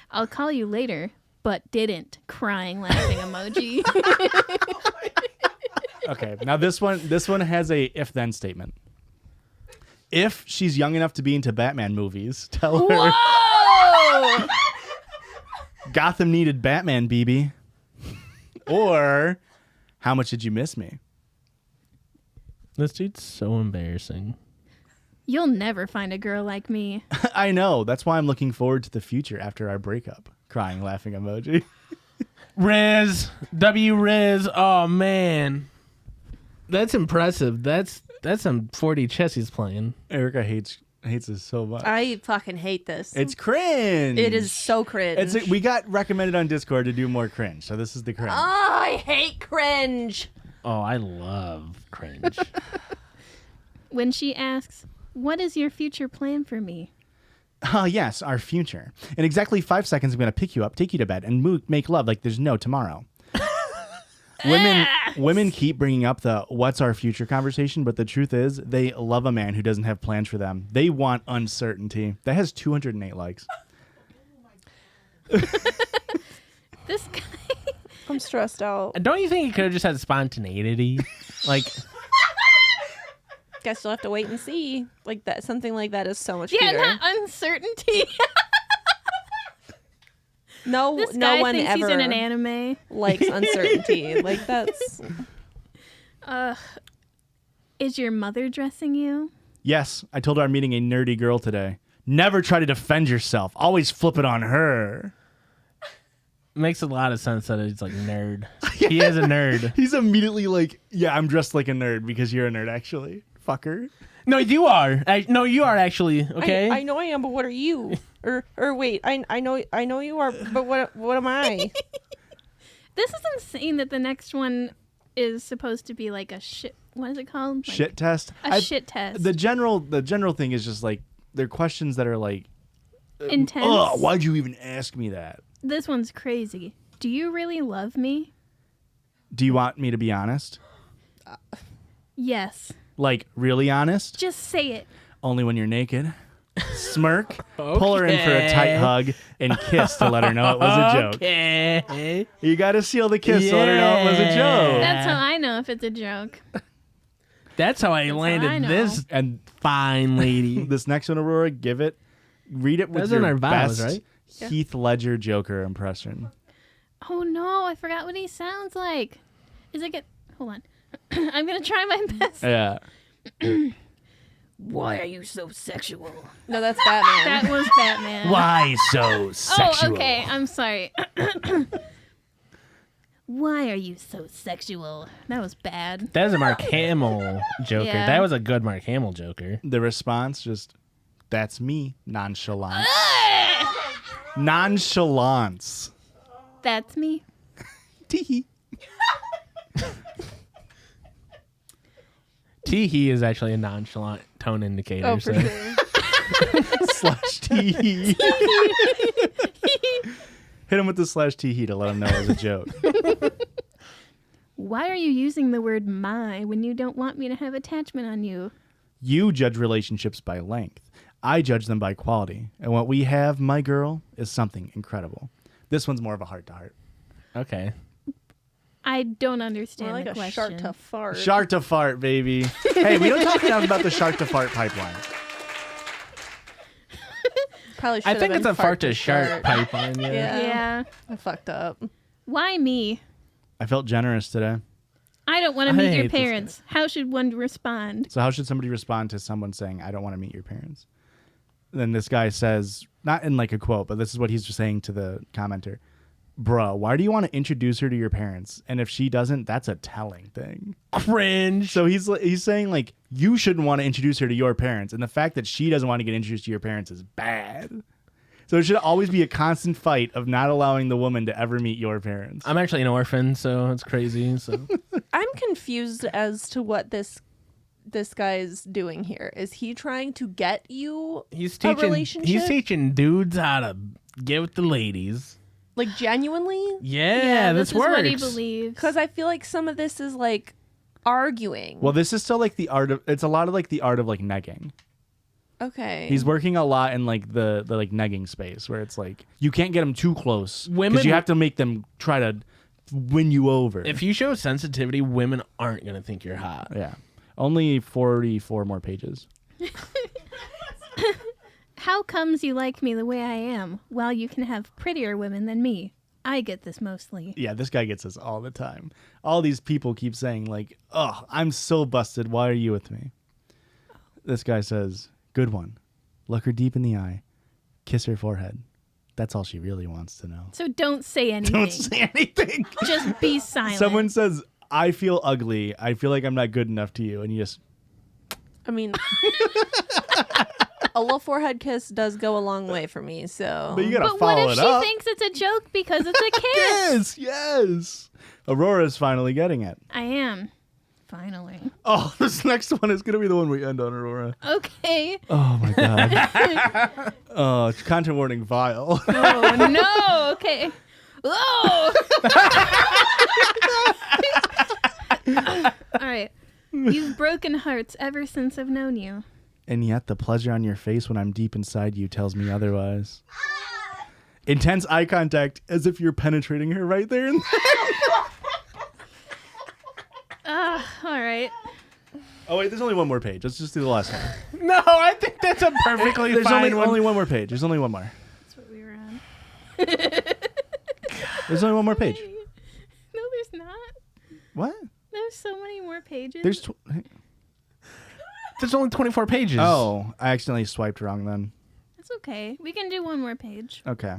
I'll call you later, but didn't. Crying, laughing emoji. Okay, now this one has a if-then statement. If she's young enough to be into Batman movies, tell her Whoa! Gotham needed Batman, BB. Or how much did you miss me? This dude's so embarrassing. You'll never find a girl like me. I know. That's why I'm looking forward to the future after our breakup. Crying, laughing emoji. Riz. W Riz. Oh, man. That's impressive. That's some 4D chess he's playing. Erica hates this so much. I fucking hate this. It's cringe. It is so cringe. We got recommended on Discord to do more cringe, so this is the cringe. Oh, I hate cringe. Oh, I love cringe. When she asks, what is your future plan for me? Yes, our future. In exactly 5 seconds, I'm going to pick you up, take you to bed, and make love like there's no tomorrow. Women keep bringing up the what's our future conversation, but the truth is they love a man who doesn't have plans for them. They want uncertainty. That has 208 likes. This guy. I'm stressed out. Don't you think he could have just had spontaneity? Like, Guess you'll have to wait and see. Like that, something like that is so much Yeah, cuter. not uncertainty. No, This no guy one thinks ever he's in an anime. likes uncertainty. Like that's. Is your mother dressing you? Yes, I told her I'm meeting a nerdy girl today. Never try to defend yourself. Always flip it on her. makes a lot of sense that he's like nerd. He is a nerd. He's immediately like, yeah, I'm dressed like a nerd because you're a nerd, actually. Fucker. No, you are. No, you are actually. Okay. I know I am, but what are you? Or wait, I know you are, but what am I? This is insane that the next one is supposed to be like a shit. What is it called? Like Shit test. shit test. The general thing is just like they're questions that are like Intense. Oh, why'd you even ask me that? This one's crazy. Do you really love me? Do you want me to be honest? Yes. Like really honest? Just say it. Only when you're naked. Smirk, pull her in for a tight hug, and kiss to let her know it was a joke. Okay. You got to seal the kiss to let her know it was a joke. That's how I know if it's a joke. That's how I how I landed know. this And fine lady. this next one, Aurora, read it with Those your are our vows, best right? Heath Ledger Joker impression. Oh no, I forgot what he sounds like. Is it Hold on. I'm going to try my best. Yeah. Why are you so sexual? No, that's Batman. That was Batman. Why so sexual? Oh, okay. I'm sorry. Why are you so sexual? That was bad. That was a Mark Hamill Joker. Yeah. That was a good Mark Hamill Joker. The response just, that's me, nonchalance. Nonchalance. That's me. Tee. Tee is actually a nonchalant tone indicator. Oh, for so. sure. Slash tee. Hit him with the slash tee to let him know it was a joke. Why are you using the word my when you don't want me to have attachment on you? You judge relationships by length. I judge them by quality. And what we have, my girl, is something incredible. This one's more of a heart-to-heart. Okay. I don't understand More like the a question. shark to fart. Shark to fart, baby. Hey, we don't talk enough about the shark to fart pipeline. Probably I should think have it's a been fart to shark pipeline. Yeah. Yeah. I fucked up. Why me? I felt generous today. I don't want to I meet hate your this guy. parents. How should one respond? So how should somebody respond to someone saying, I don't want to meet your parents? Then this guy says, not in like a quote, but this is what he's just saying to the commenter. Bruh, why do you want to introduce her to your parents? And if she doesn't, that's a telling thing. Cringe. So he's saying like, you shouldn't want to introduce her to your parents. And the fact that she doesn't want to get introduced to your parents is bad. So it should always be a constant fight of not allowing the woman to ever meet your parents. I'm actually an orphan, so it's crazy. So I'm confused as to what this guy's doing here. Is he trying to get you he's a teaching. relationship? He's teaching dudes how to get with the ladies. Like genuinely? Yeah, this this is works. what he believes. Because I feel like some of this is like arguing. Well, this is still like the art of, it's a lot of like the art of like negging. Okay. He's working a lot in like the like negging space where it's like you can't get them too close Women- because you have to make them try to win you over. If you show sensitivity, women aren't gonna think you're hot. Yeah, only 44 more pages. How comes you like me the way I am, while you can have prettier women than me? I get this mostly. Yeah, this guy gets this all the time. All these people keep saying like, "Oh, I'm so busted. Why are you with me?" This guy says, "Good one. Look her deep in the eye. Kiss her forehead. That's all she really wants to know." So don't say anything. Don't say anything. Just be silent. Someone says, "I feel ugly. I feel like I'm not good enough to you," and you just I mean, a little forehead kiss does go a long way for me. So. But you gotta But what follow if it she up. thinks it's a joke because it's a kiss? Yes, yes. Aurora's finally getting it. I am. Finally. Oh, this next one is gonna be the one we end on, Aurora. Okay. Oh my god. Oh, content warning vile. Oh, no. Okay. Oh. All right. You've broken hearts ever since I've known you. And yet the pleasure on your face when I'm deep inside you tells me otherwise. Intense eye contact as if you're penetrating her right there. All right. Oh wait, there's only one more page. Let's just do the last one. No, I think that's a perfectly There's fine only one more page. There's only one more. That's what we were on. There's only one more page. No, there's not. What? There's so many more pages. There's There's only 24 pages. Oh, I accidentally swiped wrong then. It's okay. We can do one more page. Okay.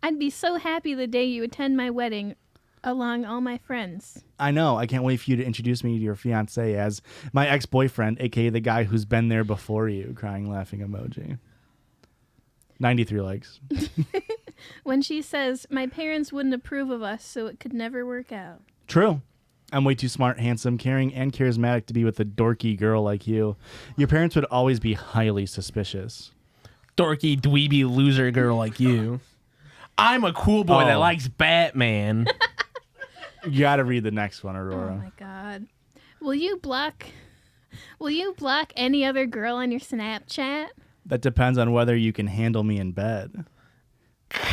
I'd be so happy the day you attend my wedding along all my friends. I know. I can't wait for you to introduce me to your fiance as my ex-boyfriend, aka the guy who's been there before you. Crying, laughing emoji. 93 likes. When she says, my parents wouldn't approve of us, so it could never work out. True. I'm way too smart, handsome, caring, and charismatic to be with a dorky girl like you. Your parents would always be highly suspicious. Dorky, dweeby, loser girl like you. I'm a cool boy that Oh. likes Batman. You gotta read the next one, Oh Aurora. my god. Will you block any other girl on your Snapchat? That depends on whether you can handle me in bed.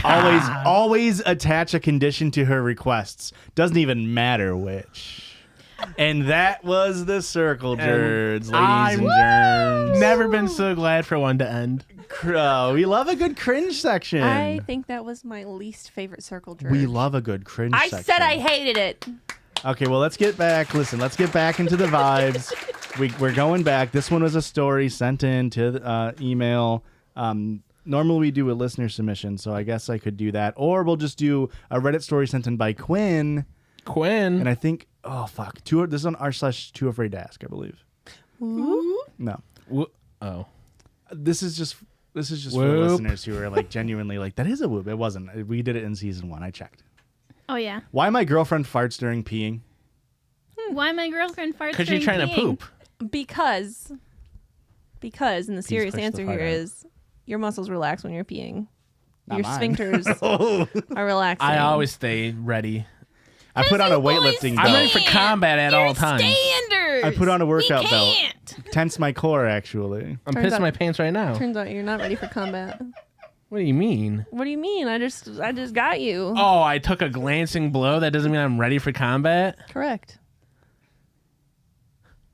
Always attach a condition to her requests. Doesn't even matter which. And that was the Circle Jerds, ladies and germs. Never been so glad for one to end. We love a good cringe section. I think that was my least favorite circle jerk. We love a good cringe I section. said I hated it. Okay, well, let's get back. Listen, let's get back into the vibes. We're going back. This one was a story sent in to the, email. Normally we do a listener submission, so I guess I could do that. Or we'll just do a Reddit story sent in by Quinn. Quinn. And I think, oh, fuck. This is on r/tooafraidtoask, I believe. Ooh. No. Oh. This is just for Whoop. listeners who are like genuinely like, that is a whoop. It wasn't. We did it in season 1. I checked. Oh, yeah. Why my girlfriend farts during peeing? Why my girlfriend farts Because you're during trying to peeing? poop. Because, and the serious push the answer fart here out. is your muscles relax when you're peeing. Not Your mine. sphincters are relaxing. I always stay ready. I put on a weightlifting I'm belt. ready for combat at all times. Standards. I put on a workout we belt. can't. Tense my core, actually. I'm Turns pissing out- my pants right now. Turns out you're not ready for combat. What do you mean? What do you mean? I just got you. Oh, I took a glancing blow. That doesn't mean I'm ready for combat. Correct.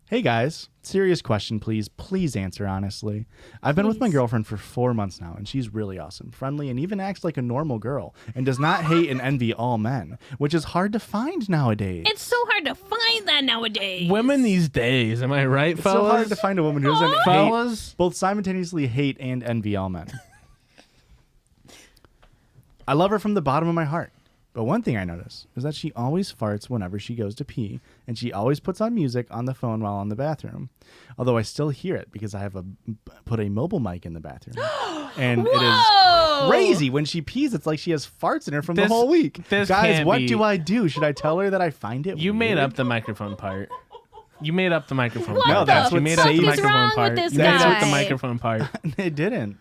Hey guys, serious question, please. Please answer honestly. I've been with my girlfriend for 4 months now, and she's really awesome, friendly, and even acts like a normal girl, and does not hate and envy all men, which is hard to find nowadays. It's so hard to find that nowadays. Women these days, am I right, It's fellas? so hard to find a woman who doesn't Fellas? both simultaneously hate and envy all men. I love her from the bottom of my heart. But one thing I notice is that she always farts whenever she goes to pee, and she always puts on music on the phone while in the bathroom. Although I still hear it because I have put a mobile mic in the bathroom. And it is crazy. When she pees, it's like she has farts in her from the whole week. Guys, what do I do? Should I tell her that I find it You weird? made up the microphone part. You made up the microphone What part. No, that's the what fuck saved is microphone wrong part. with this You made up the guy? microphone part. It didn't.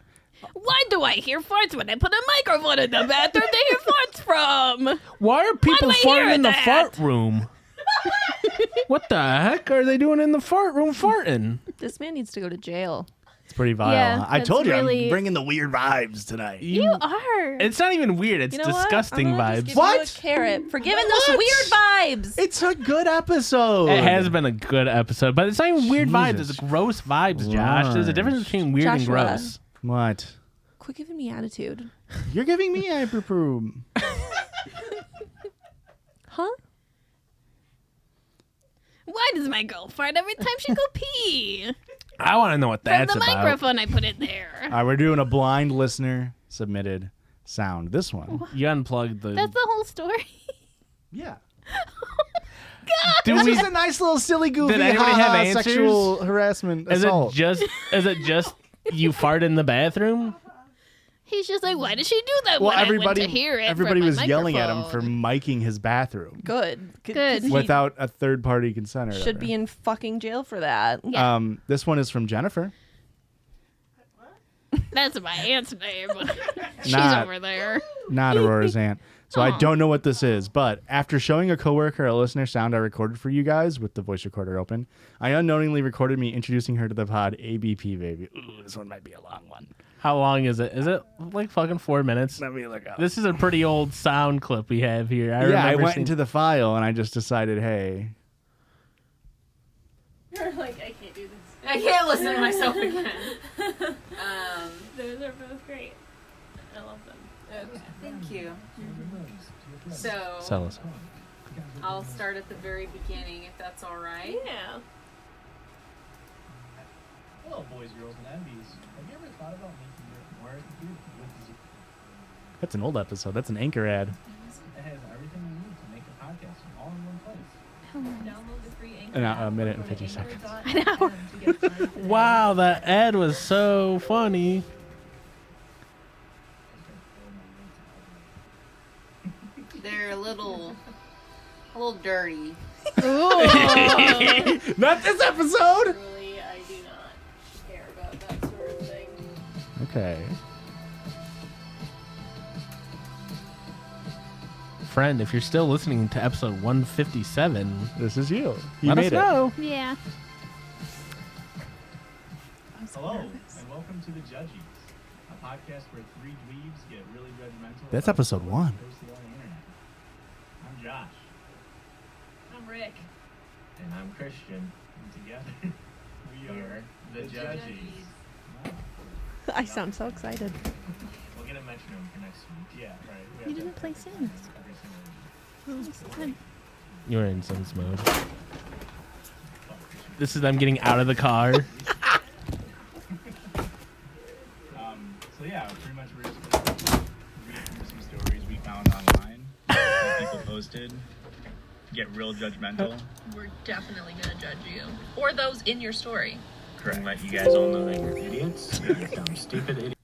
Why do I hear farts when I put a microphone in the bathroom to hear farts from? Why are people do I hear farting in the that? fart room? What the heck are they doing in the fart room farting? This man needs to go to jail. It's pretty vile. Yeah, huh? I that's told you really- I'm bringing the weird vibes tonight. You are. It's not even weird. It's You know what? disgusting I'm gonna just vibes. give What? you a carrot for giving those What? weird vibes. It's a good episode. It has been a good episode, but it's not even weird vibes. Jesus It's gross vibes, Josh. There's a difference between weird and Joshua. gross. What? Quit giving me attitude. You're giving me hyperproof. Huh? Why does my girl fart every time she go pee? I want to know what From that's the about. microphone I put it there. All right, we're doing a blind listener submitted sound. This one. You unplugged the. That's the whole story. Yeah. Do This we? is a nice little silly goofy Did anybody have ha-ha answers? sexual harassment Is assault. it just you fart in the bathroom? He's just like, why did she do that well, when everybody, I went to hear it everybody from was my yelling at him for microphone? miking his bathroom Good. Good. He without a third-party consent. Or should whatever. be in fucking jail for that. Yeah. This one is from Jennifer. That's my aunt's name. She's Not- over there. Not Aurora's aunt. So I don't know what this is, but after showing a coworker a listener sound I recorded for you guys with the voice recorder open, I unknowingly recorded me introducing her to the pod ABP baby. Ooh, this one might be a long one. How long is it? Is it like fucking 4 minutes? Let me look up. This is a pretty old sound clip we have here. I remember went seeing- into the file and I just decided, hey, You're like, I can't do this. I can't listen to myself again. Those are both great. I love them. Okay, thank you. So, Sell us. I'll start at the very beginning if that's all right. Yeah. hello, boys, girls, and envies. Have you ever thought about making your more with That's an old episode. That's an Anchor ad. It has everything you need to make a podcast all in one place. Download the free In a minute and 50 seconds. I know. Wow, that ad was so funny. They're a little dirty. Not this episode! Really, I do not care about that sort of thing. Okay. Friend, if you're still listening to episode 157, This is you. You let made us it. know. Yeah. Hello, and welcome to the Judgies, a podcast where three dweebs get really judgmental. That's about episode what's 1. posted on the internet. I'm Josh, I'm Rick. and I'm Christian, and together we are the Judgies. Wow. I sound so excited. We'll get a metronome for next week. Yeah, right. We have You to didn't play Sims. every single week. You're in Sims mode. This is them getting out of the car. So yeah, pretty much we're just gonna read through some stories we found online that people posted. Get real judgmental. We're definitely gonna judge you. Or those in your story. Correct. Let you guys all know that you're idiots. You're dumb, stupid idiots.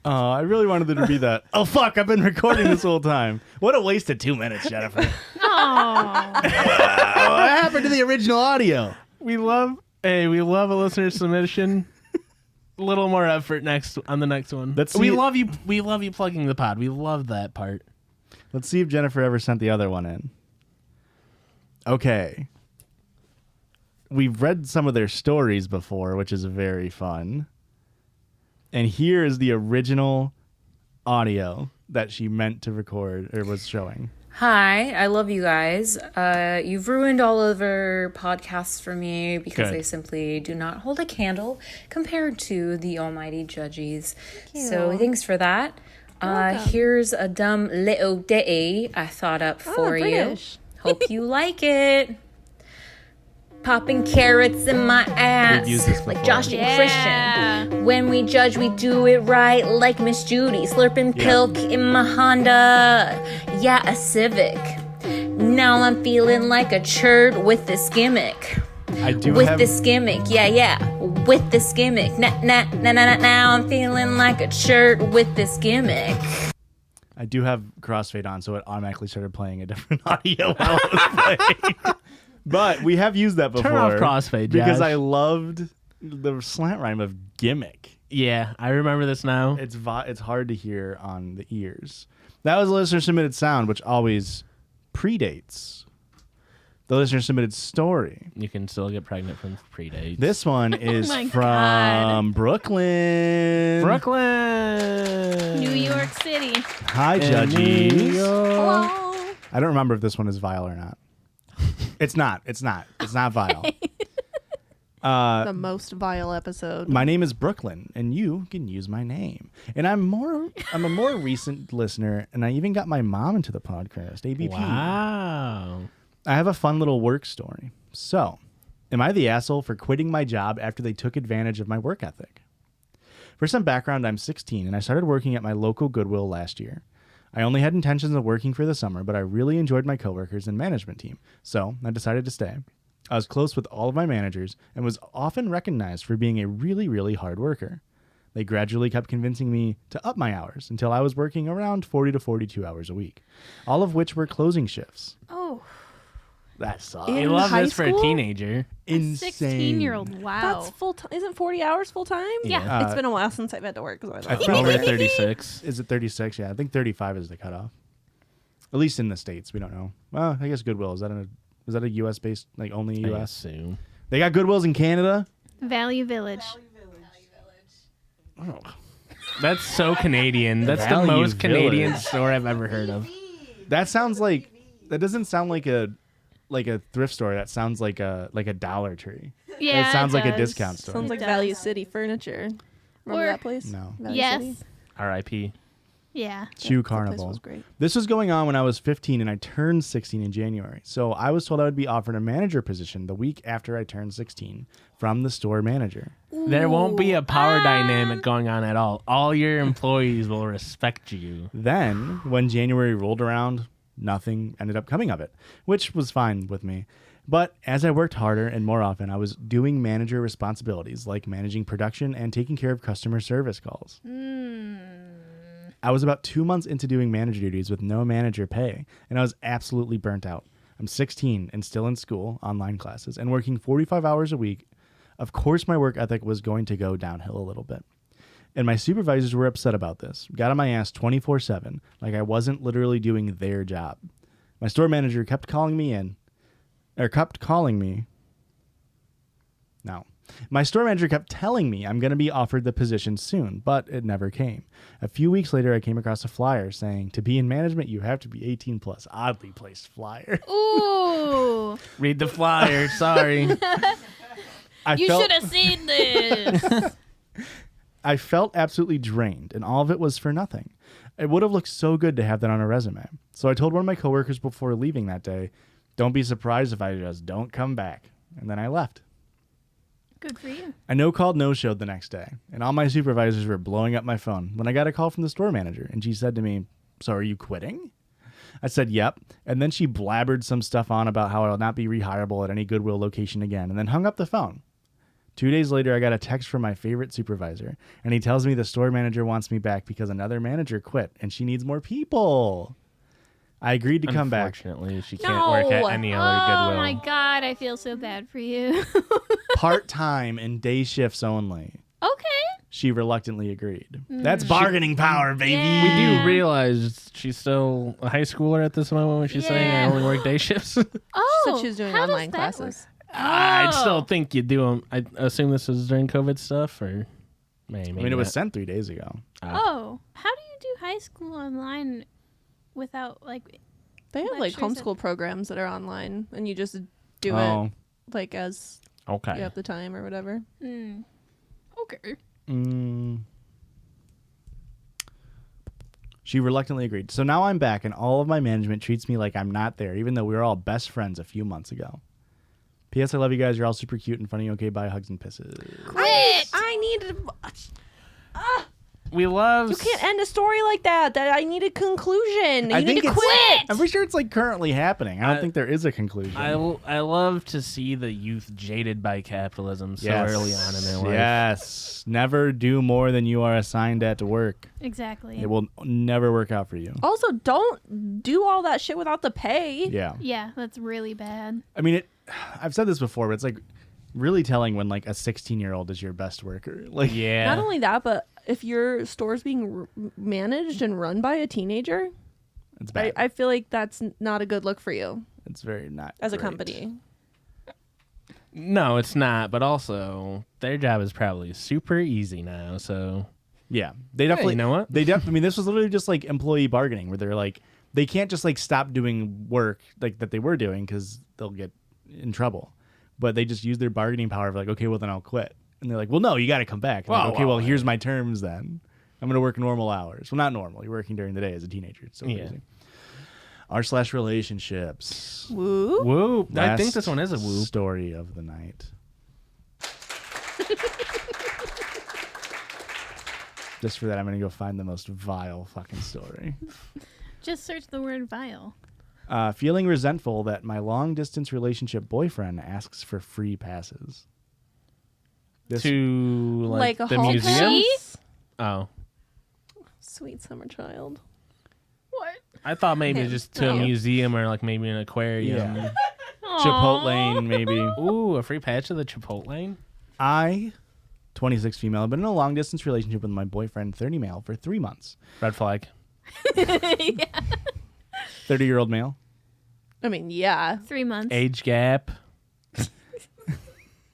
Oh, I really wanted there to be that. Oh, fuck, I've been recording this whole time. What a waste of 2 minutes, Jennifer. Aww. What happened to the original audio? We love a listener submission. A little more effort on the next one. Let's we see- love you. We love you plugging the pod. We love that part. Let's see if Jennifer ever sent the other one in. Okay. We've read some of their stories before, which is very fun. And here is the original audio that she meant to record or was showing. Hi, I love you guys. You've ruined all of our podcasts for me because Good. they simply do not hold a candle compared to the almighty Judgies. So thanks for that. Here's a dumb little ditty I thought up for you. British. Hope you like it. Popping carrots in my We've used ass this like before. Josh and Christian. When we judge, we do it right like Miss Judy. Slurping pilk in my Honda. Yeah, a Civic. Now I'm feeling like a churd with this gimmick. I do With have this gimmick, yeah. With this gimmick. Now I'm feeling like a churd with this gimmick. I do have crossfade on, so it automatically started playing a different audio while it was playing. But we have used that before. Turn off crossfade, because Josh. I loved the slant rhyme of gimmick. Yeah, I remember this now. It's hard to hear on the ears. That was a listener submitted sound, which always predates the listener submitted story. You can still get pregnant from predates. This one is my from God. Brooklyn. New York City. Hi, In Judgies. New York. Hello. I don't remember if this one is vile or not. It's not. It's not vile. The most vile episode. My name is Brooklyn, and you can use my name. And I'm a more recent listener, and I even got my mom into the podcast, ABP. Wow. I have a fun little work story. So, am I the asshole for quitting my job after they took advantage of my work ethic? For some background, I'm 16, and I started working at my local Goodwill last year. I only had intentions of working for the summer, but I really enjoyed my coworkers and management team, so I decided to stay. I was close with all of my managers and was often recognized for being a really, really hard worker. They gradually kept convincing me to up my hours until I was working around 40 to 42 hours a week, all of which were closing shifts. Oh, That sucks. In You love high this for a school? teenager. Insane. 16-year-old. Wow. That's full time. Isn't 40 hours full time? Yeah. It's been a while since I've had to work. So I I love think it. Over 36. Is it 36? Yeah, I think 35 is the cutoff. At least in the States, we don't know. Well, I guess Goodwill is that a U.S. based, like only I U.S.? assume. They got Goodwills in Canada. Value Village. Oh. That's so Canadian. That's Value the most Canadian Village. store I've ever heard of. That doesn't sound like a thrift store. That sounds like a Dollar Tree. Yeah, it sounds like a does. discount store. Sounds like does. Value City Furniture. Remember Or- that place? No. Value Yes. City? R.I.P. Yeah. Shoe That place Carnival. was great. This was going on when I was 15 and I turned 16 in January. So I was told I would be offered a manager position the week after I turned 16 from the store manager. There won't be a power dynamic going on at all. All your employees will respect you. Then, when January rolled around, nothing ended up coming of it, which was fine with me. But as I worked harder and more often, I was doing manager responsibilities like managing production and taking care of customer service calls. I was about 2 months into doing manager duties with no manager pay, and I was absolutely burnt out. I'm 16 and still in school, online classes, and working 45 hours a week. Of course, my work ethic was going to go downhill a little bit. And my supervisors were upset about this. Got on my ass 24/7, like I wasn't literally doing their job. My store manager kept calling me. My store manager kept telling me I'm going to be offered the position soon, but it never came. A few weeks later, I came across a flyer saying, to be in management, you have to be 18 plus. Oddly placed flyer. Ooh. Read the flyer. Sorry. You should have seen this. I felt absolutely drained, and all of it was for nothing. It would have looked so good to have that on a resume. So I told one of my coworkers before leaving that day, don't be surprised if I just don't come back. And then I left. Good for you. I no-called, no-showed the next day, and all my supervisors were blowing up my phone when I got a call from the store manager, and she said to me, so are you quitting? I said, yep, and then she blabbered some stuff on about how I'll not be rehireable at any Goodwill location again, and then hung up the phone. 2 days later, I got a text from my favorite supervisor, and he tells me the store manager wants me back because another manager quit, and she needs more people. I agreed to come back. Unfortunately, she can't work at any other Oh Goodwill. my God, I feel so bad for you. Part-time and day shifts only. Okay. She reluctantly agreed. That's bargaining power, baby. We do realize she's still a high schooler at this moment when she's saying I only work day shifts. Oh, She said she was doing how does online that classes. I still think you do them. I assume this was during COVID stuff, or maybe. I mean, it was sent 3 days ago. Oh, how do you do high school online without like? They have like lectures homeschool programs that are online, and you just do Oh. it like as you Okay. have the time or whatever. Okay. She reluctantly agreed. So now I'm back, and all of my management treats me like I'm not there, even though we were all best friends a few months ago. P.S. I love you guys. You're all super cute and funny. Okay, bye. Hugs and pisses. I need to. We love. You can't end a story like that. That I need a conclusion. You need to it's, quit. I'm pretty sure it's like currently happening. I don't think there is a conclusion. I love to see the youth jaded by capitalism so early on in their life. Yes. Never do more than you are assigned at work. Exactly. It will never work out for you. Also, don't do all that shit without the pay. Yeah. Yeah, that's really bad. I mean, I've said this before, but it's like really telling when like a 16-year-old is your best worker. Like, yeah. Not only that, but if your store's being managed and run by a teenager, it's bad. I feel like that's not a good look for you It's very not as a great. company. No, it's not. But also, their job is probably super easy now. So Yeah, they definitely. you know what? They I mean, this was literally just like employee bargaining, where they're like, they can't just like stop doing work like that they were doing because they'll get in trouble. But they just use their bargaining power of like, okay, well then I'll quit. And they're like, well, no, you got to come back. And I'm like, okay, well, here's my terms then. I'm going to work normal hours. Well, not normal. You're working during the day as a teenager. It's so crazy. R/relationships. Woo. Woo. I think Last this one is a woo. story of the night. Just for that, I'm going to go find the most vile fucking story. Just search the word vile. Feeling resentful that my long-distance relationship boyfriend asks for free passes. To like a the hall museum. pass? Oh, Sweet summer child. What? I thought maybe Him. just to a No. museum or like maybe an aquarium. Yeah. Chipotle, maybe. Ooh, a free patch of the Chipotle. I, 26 female, have been in a long-distance relationship with my boyfriend, 30 male, for 3 months. Red flag. 30-year-old male. I mean, yeah. 3 months. Age gap.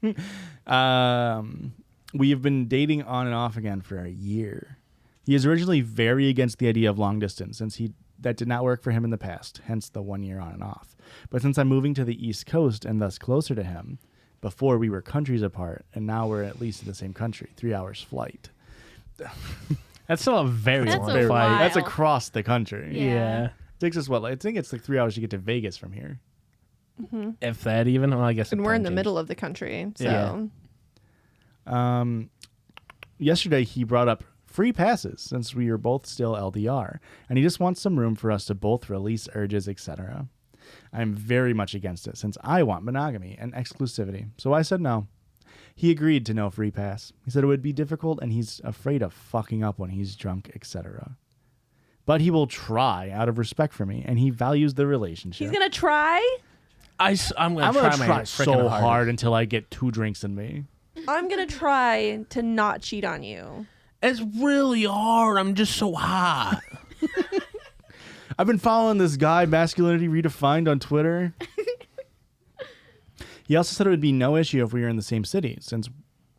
We have been dating on and off again for a year. He is originally very against the idea of long distance since that did not work for him in the past, hence the 1 year on and off. But since I'm moving to the East Coast and thus closer to him, before we were countries apart, and now we're at least in the same country, 3 hours flight. That's still a very That's long a flight. while. That's across the country. Yeah. Takes us what? I think it's like 3 hours to get to Vegas from here. If that even. Well, I guess. And it we're in the changes. middle of the country, so Yeah. Yesterday he brought up free passes since we were both still LDR, and he just wants some room for us to both release urges, etc. I'm very much against it since I want monogamy and exclusivity, so I said no. He agreed to no free pass. He said it would be difficult and he's afraid of fucking up when he's drunk, etc. But he will try out of respect for me, and he values the relationship. he's gonna try. I'm I'm gonna gonna try try so hard until I get 2 drinks in me. I'm gonna try to not cheat on you. It's really hard. I'm just so hot. I've been following this guy, Masculinity Redefined, on Twitter. He also said it would be no issue if we were in the same city, since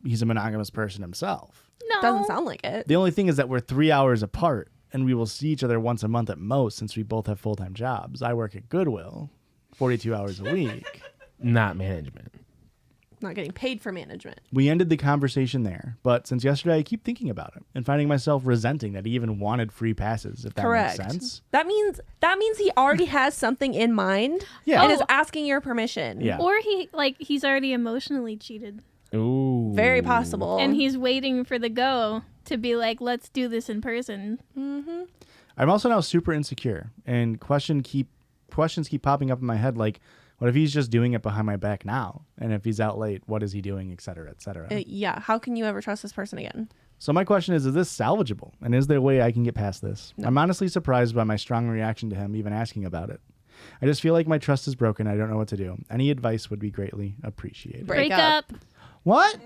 he's a monogamous person himself. No. Doesn't sound like it. The only thing is that we're 3 hours apart, and we will see each other once a month at most, since we both have full-time jobs. I work at Goodwill, 42 hours a week. Not management. Not getting paid for management. We ended the conversation there, but since yesterday, I keep thinking about it and finding myself resenting that he even wanted free passes, if that Correct. makes sense. That means he already has something in mind. Yeah. And Oh. is asking your permission. Yeah. Or he's already emotionally cheated. Ooh. Very possible. And he's waiting for the go to be like, let's do this in person. I'm also now super insecure, and questions keep popping up in my head, like, what if he's just doing it behind my back now? And if he's out late, what is he doing, et cetera, et cetera? Yeah. How can you ever trust this person again? So my question is this salvageable? And is there a way I can get past this? No. I'm honestly surprised by my strong reaction to him even asking about it. I just feel like my trust is broken. I don't know what to do. Any advice would be greatly appreciated. Break Break up. What?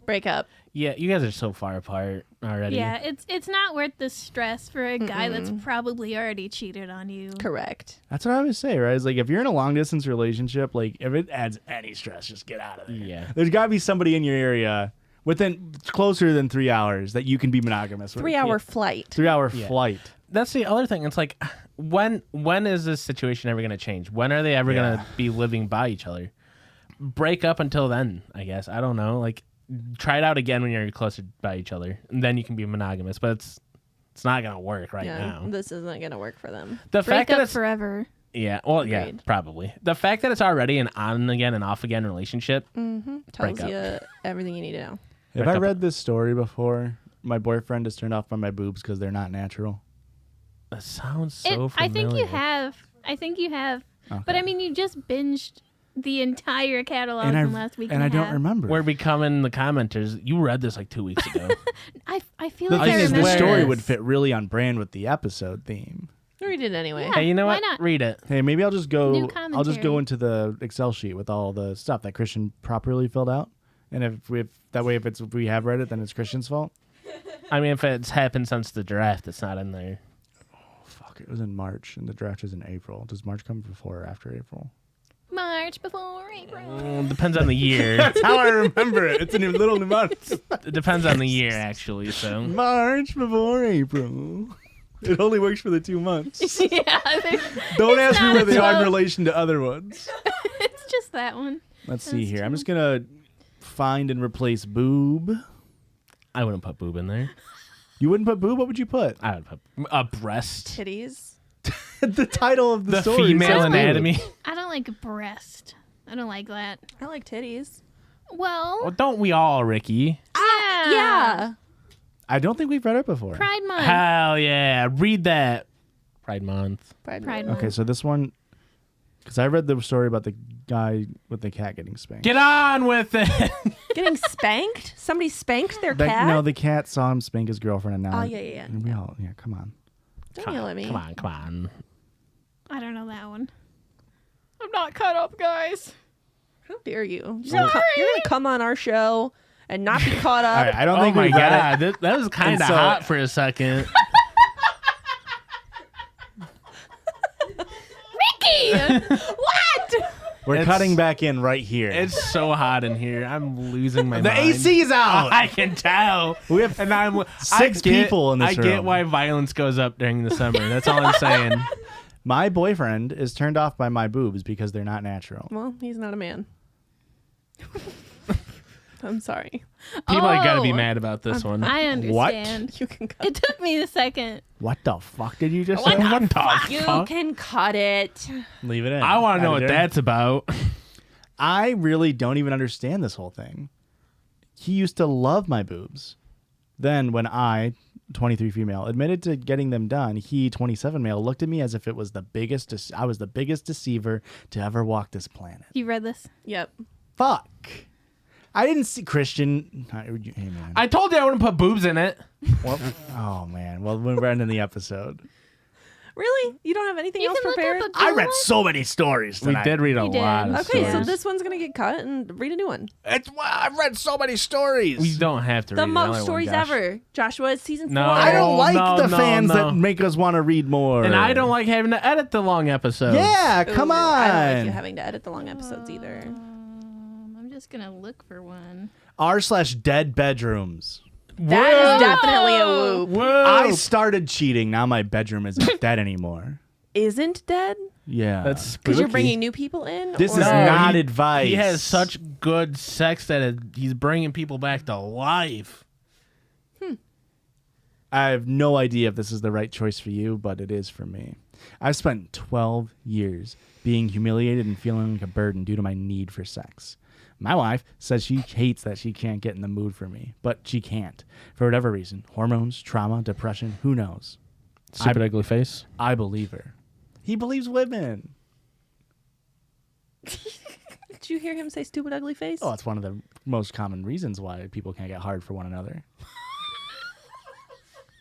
Break up. Yeah, you guys are so far apart already. Yeah, it's not worth the stress for a guy that's probably already cheated on you. Correct. That's what I always say, right? It's like, if you're in a long distance relationship, like, if it adds any stress, just get out of there. Yeah. There's got to be somebody in your area within closer than 3 hours that you can be monogamous with. 3 hour flight. 3 hour flight. That's the other thing. It's like, when is this situation ever going to change? When are they ever going to be living by each other? Break up until then, I guess. I don't know. Like, try it out again when you're closer by each other, and then you can be monogamous. But it's not going to work right now. This isn't going to work for them. The Break fact that up it's forever. Yeah, well, Agreed. yeah, probably. The fact that it's already an on again and off again relationship Tells you everything you need to know. Have I read this story before? My boyfriend is turned off by my boobs because they're not natural. That sounds so familiar. I think you have. Okay. But I mean, you just binged the entire catalog from last week. And I don't remember. We're becoming the commenters. You read this like 2 weeks ago. I feel The like thing I is, remember the story this. would fit really on brand with the episode theme. Read it anyway. Yeah, Hey, you know why what? not? Read it. Hey, maybe I'll just go. New I'll just go commentary. into the Excel sheet with all the stuff that Christian properly filled out, and if we have read it, then it's Christian's fault. I mean, if it's happened since the draft, it's not in there. Oh fuck! It was in March, and the draft is in April. Does March come before or after April? March before April. Depends on the year. That's how I remember it. It's in a little months. It depends on the year, actually. So March before April. It only works for the 2 months. Yeah. Don't ask me not where they are in 12. relation to other ones. It's just that one. Let's see here. I'm just gonna find and replace boob. I wouldn't put boob in there. You wouldn't put boob? What would you put? I would put a breast. Titties. The title of the The story female says boob. anatomy. I don't like breast. I don't like that. I like titties. Well, Well, don't we all, Ricky? Yeah. I don't think we've read it before. Pride Month. Hell yeah. Read that. Pride Month. Pride Pride Month. Okay, so this one, because I read the story about the guy with the cat getting spanked. Get on with it. Getting spanked? Somebody spanked their The- cat? No, the cat saw him spank his girlfriend, and now. Oh, yeah. And we all, come on. Don't yell at me. Come on. I don't know that one. I'm not caught up, guys. How dare you? Sorry. You're going to come on our show and not be caught up. All right, I don't Oh think my we read god, it. that was kind of And so- hot for a second. Ricky! What? We're It's- cutting back in right here. It's so hot in here. I'm losing my the mind. AC's out. I can tell. We have And I'm six people in this I get room. why violence goes up during the summer. That's all I'm saying. My boyfriend is turned off by my boobs because they're not natural. Well, he's not a man. I'm sorry. People are gonna be Oh. mad about this one. I understand. You can cut It took me a second. What the fuck did you just What say? the fuck? You can cut it. Leave it in. I want to know what Editor. that's about. I really don't even understand this whole thing. He used to love my boobs. Then when I, 23 female, admitted to getting them done, he, 27 male, looked at me as if it was I was the biggest deceiver to ever walk this planet. You read this? Yep. Fuck. I didn't see Christian. Hey, man. I told you I wouldn't put boobs in it. Oh, man. Well, we're ending the episode. Really? You don't have anything else can look prepared? up a I read so many stories We tonight. did read a You did. lot of Okay, so stories. this one's going to get cut and read a new one. I've read so many stories. We don't have to The read another most one, stories Josh. ever. Joshua, it's season 4. No. I don't like no, the no, fans no. that make us want to read more. And I don't like having to edit the long episodes. Yeah, come Ooh, on. I don't like you having to edit the long episodes either. I'm just gonna look for one. r/deadbedrooms. That is definitely a whoop. Whoa. I started cheating. Now my bedroom isn't dead anymore. Isn't dead? Yeah. That's Because you're spooky. bringing new people in? This or- is No, not he- advice. He has such good sex that he's bringing people back to life. I have no idea if this is the right choice for you, but it is for me. I've spent 12 years being humiliated and feeling like a burden due to my need for sex. My wife says she hates that she can't get in the mood for me, but she can't. For whatever reason. Hormones, trauma, depression, who knows? Stupid ugly face. I believe her. He believes women. Did you hear him say stupid ugly face? Oh, it's one of the most common reasons why people can't get hard for one another.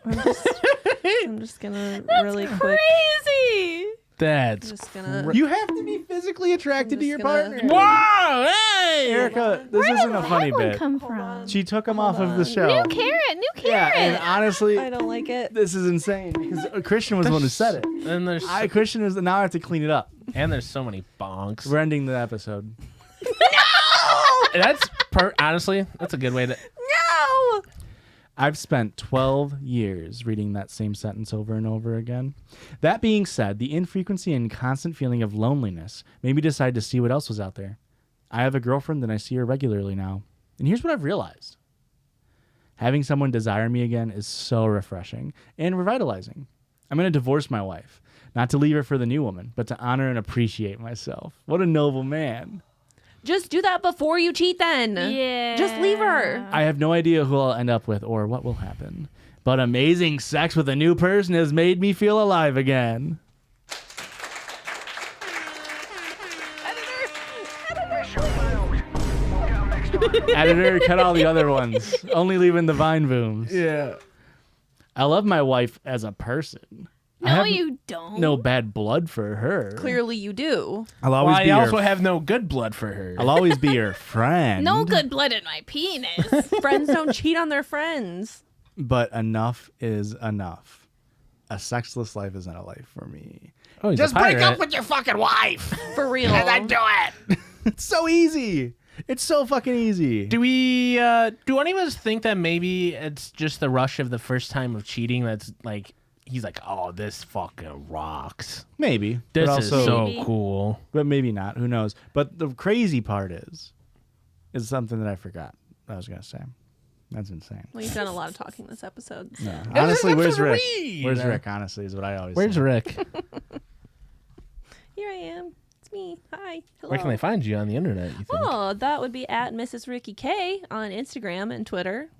I'm just gonna really quick. Crazy. That's Just gonna. You have to be physically attracted to your gonna- partner. Whoa! Hey! Erica, this isn't a funny That one bit. come from? She took him off of the show. New carrot. Yeah, and honestly, I don't like it. this is insane because Christian was the one who said it. And there's Christian is now I have to clean it up. and there's so many bonks. We're ending the episode. That's honestly, that's a good way to. Wow. I've spent 12 years reading that same sentence over and over again. That being said, the infrequency and constant feeling of loneliness made me decide to see what else was out there. I have a girlfriend and I see her regularly now. And here's what I've realized. Having someone desire me again is so refreshing and revitalizing. I'm going to divorce my wife, not to leave her for the new woman, but to honor and appreciate myself. What a noble man. Just do that before you cheat then. Yeah. Just leave her. I have no idea who I'll end up with or what will happen. But amazing sex with a new person has made me feel alive again. Editor, cut all the other ones. Only leaving the vine booms. Yeah. I love my wife as a person. No, you don't. No bad blood for her. Clearly you do. I'll always Well, be I her also have no good blood for her. I'll always be your friend. No good blood in my penis. Friends don't cheat on their friends. But enough is enough. A sexless life isn't a life for me. Oh, he's Just a break pirate. up with your fucking wife. For real. And then do it. It's so easy. It's so fucking easy. Do any of us think that maybe it's just the rush of the first time of cheating that's like, he's like, oh, this fucking rocks. Maybe. This but is also, so Maybe. cool. But maybe not. Who knows? But the crazy part is something that I forgot I was going to say. That's insane. Well, you've done a lot of talking this episode. No. Honestly, where's Rick? read. Where's Rick, honestly, is what I always Where's say. Rick? Here I am. It's me. Hi. Hello. Where can they find you on the internet, you think? Oh, that would be at Mrs. Ricky K on Instagram and Twitter.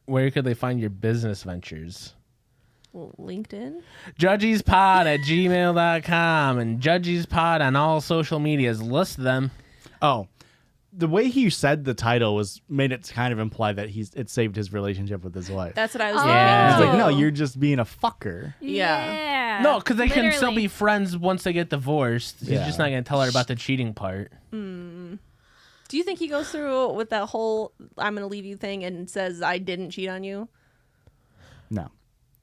Where could they find your business ventures? Well, LinkedIn. Judgiespod@gmail.com and Judgiespod on all social medias. List them. Oh, the way he said the title made it kind of imply that it saved his relationship with his wife. That's what I was Yeah. He's thinking. like, no, you're just being a fucker. Yeah. No, because they can still Literally. be friends once they get divorced. He's Yeah. just not going to tell her about the cheating part. Do you think he goes through with that whole I'm going to leave you thing and says I didn't cheat on you? No.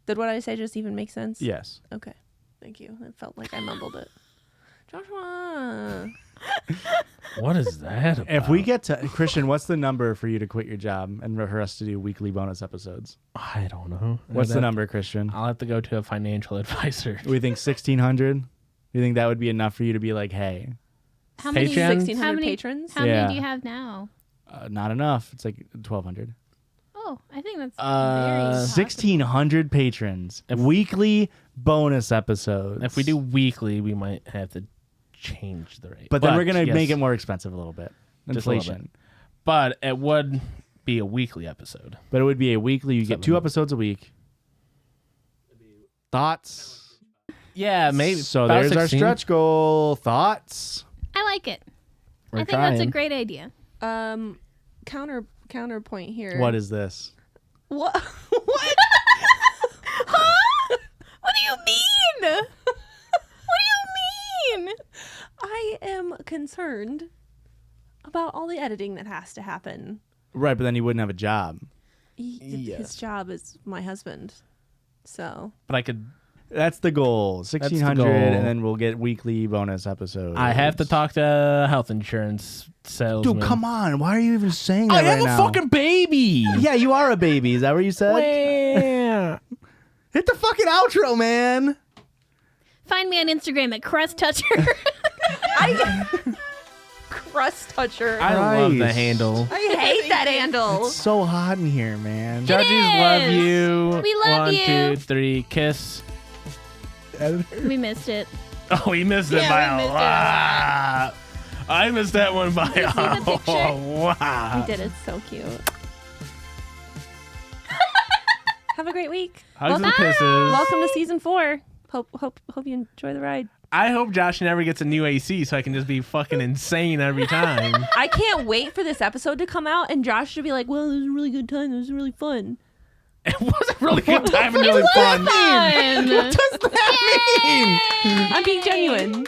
Did what I say just even make sense? Yes. Okay. Thank you. It felt like I mumbled it. Joshua. What is that about? If we get to Christian, what's the number for you to quit your job and for us to do weekly bonus episodes? I don't know. What's the number, Christian? I'll have to go to a financial advisor. We think 1,600. Do you think that would be enough for you to be like, hey, How many? Patreon? 1,600 patrons? How Yeah. many do you have now? not enough? It's like 1,200. Oh, I think that's very 1,600 patrons. Weekly bonus episodes. If we do weekly, we might have to change the rate. But then we're going to yes, make it more expensive a little bit. just a little Inflation. bit. But it would be a weekly episode. But it would be a weekly. You get 2 episodes a week. Thoughts? Yeah, maybe. So about there's our 16. stretch goal. Thoughts? I like it. We're I think that's a trying. great idea. Counterpoint here. What is this? What? What? What do you mean? What do you mean? I am concerned about all the editing that has to happen. Right, but then you wouldn't have a job. His job is my husband. So. But I could. That's the goal. 1,600, goal. and then we'll get weekly bonus episodes. I have to talk to health insurance salesman. Dude, come on. Why are you even saying that I right have a now? fucking baby. Yeah, you are a baby. Is that what you said? Yeah. Hit the fucking outro, man. Find me on Instagram at Crust Toucher. Crust toucher. I love the Christ. handle. I hate that handle. It's so hot in here, man. Judges love is. you. We love 1, you. 2, 3, kiss. We missed it. Oh, we missed it Yeah, by we a missed it. lot. I missed that one by you see the a picture? wow. You did it so cute. Have a great week. Hugs and kisses. Welcome to season 4. Hope you enjoy the ride. I hope Josh never gets a new AC so I can just be fucking insane every time. I can't wait for this episode to come out and Josh should be like, well, it was a really good time. It was really fun. It was a really good time and really fun. Fun. What does that mean? I'm being genuine.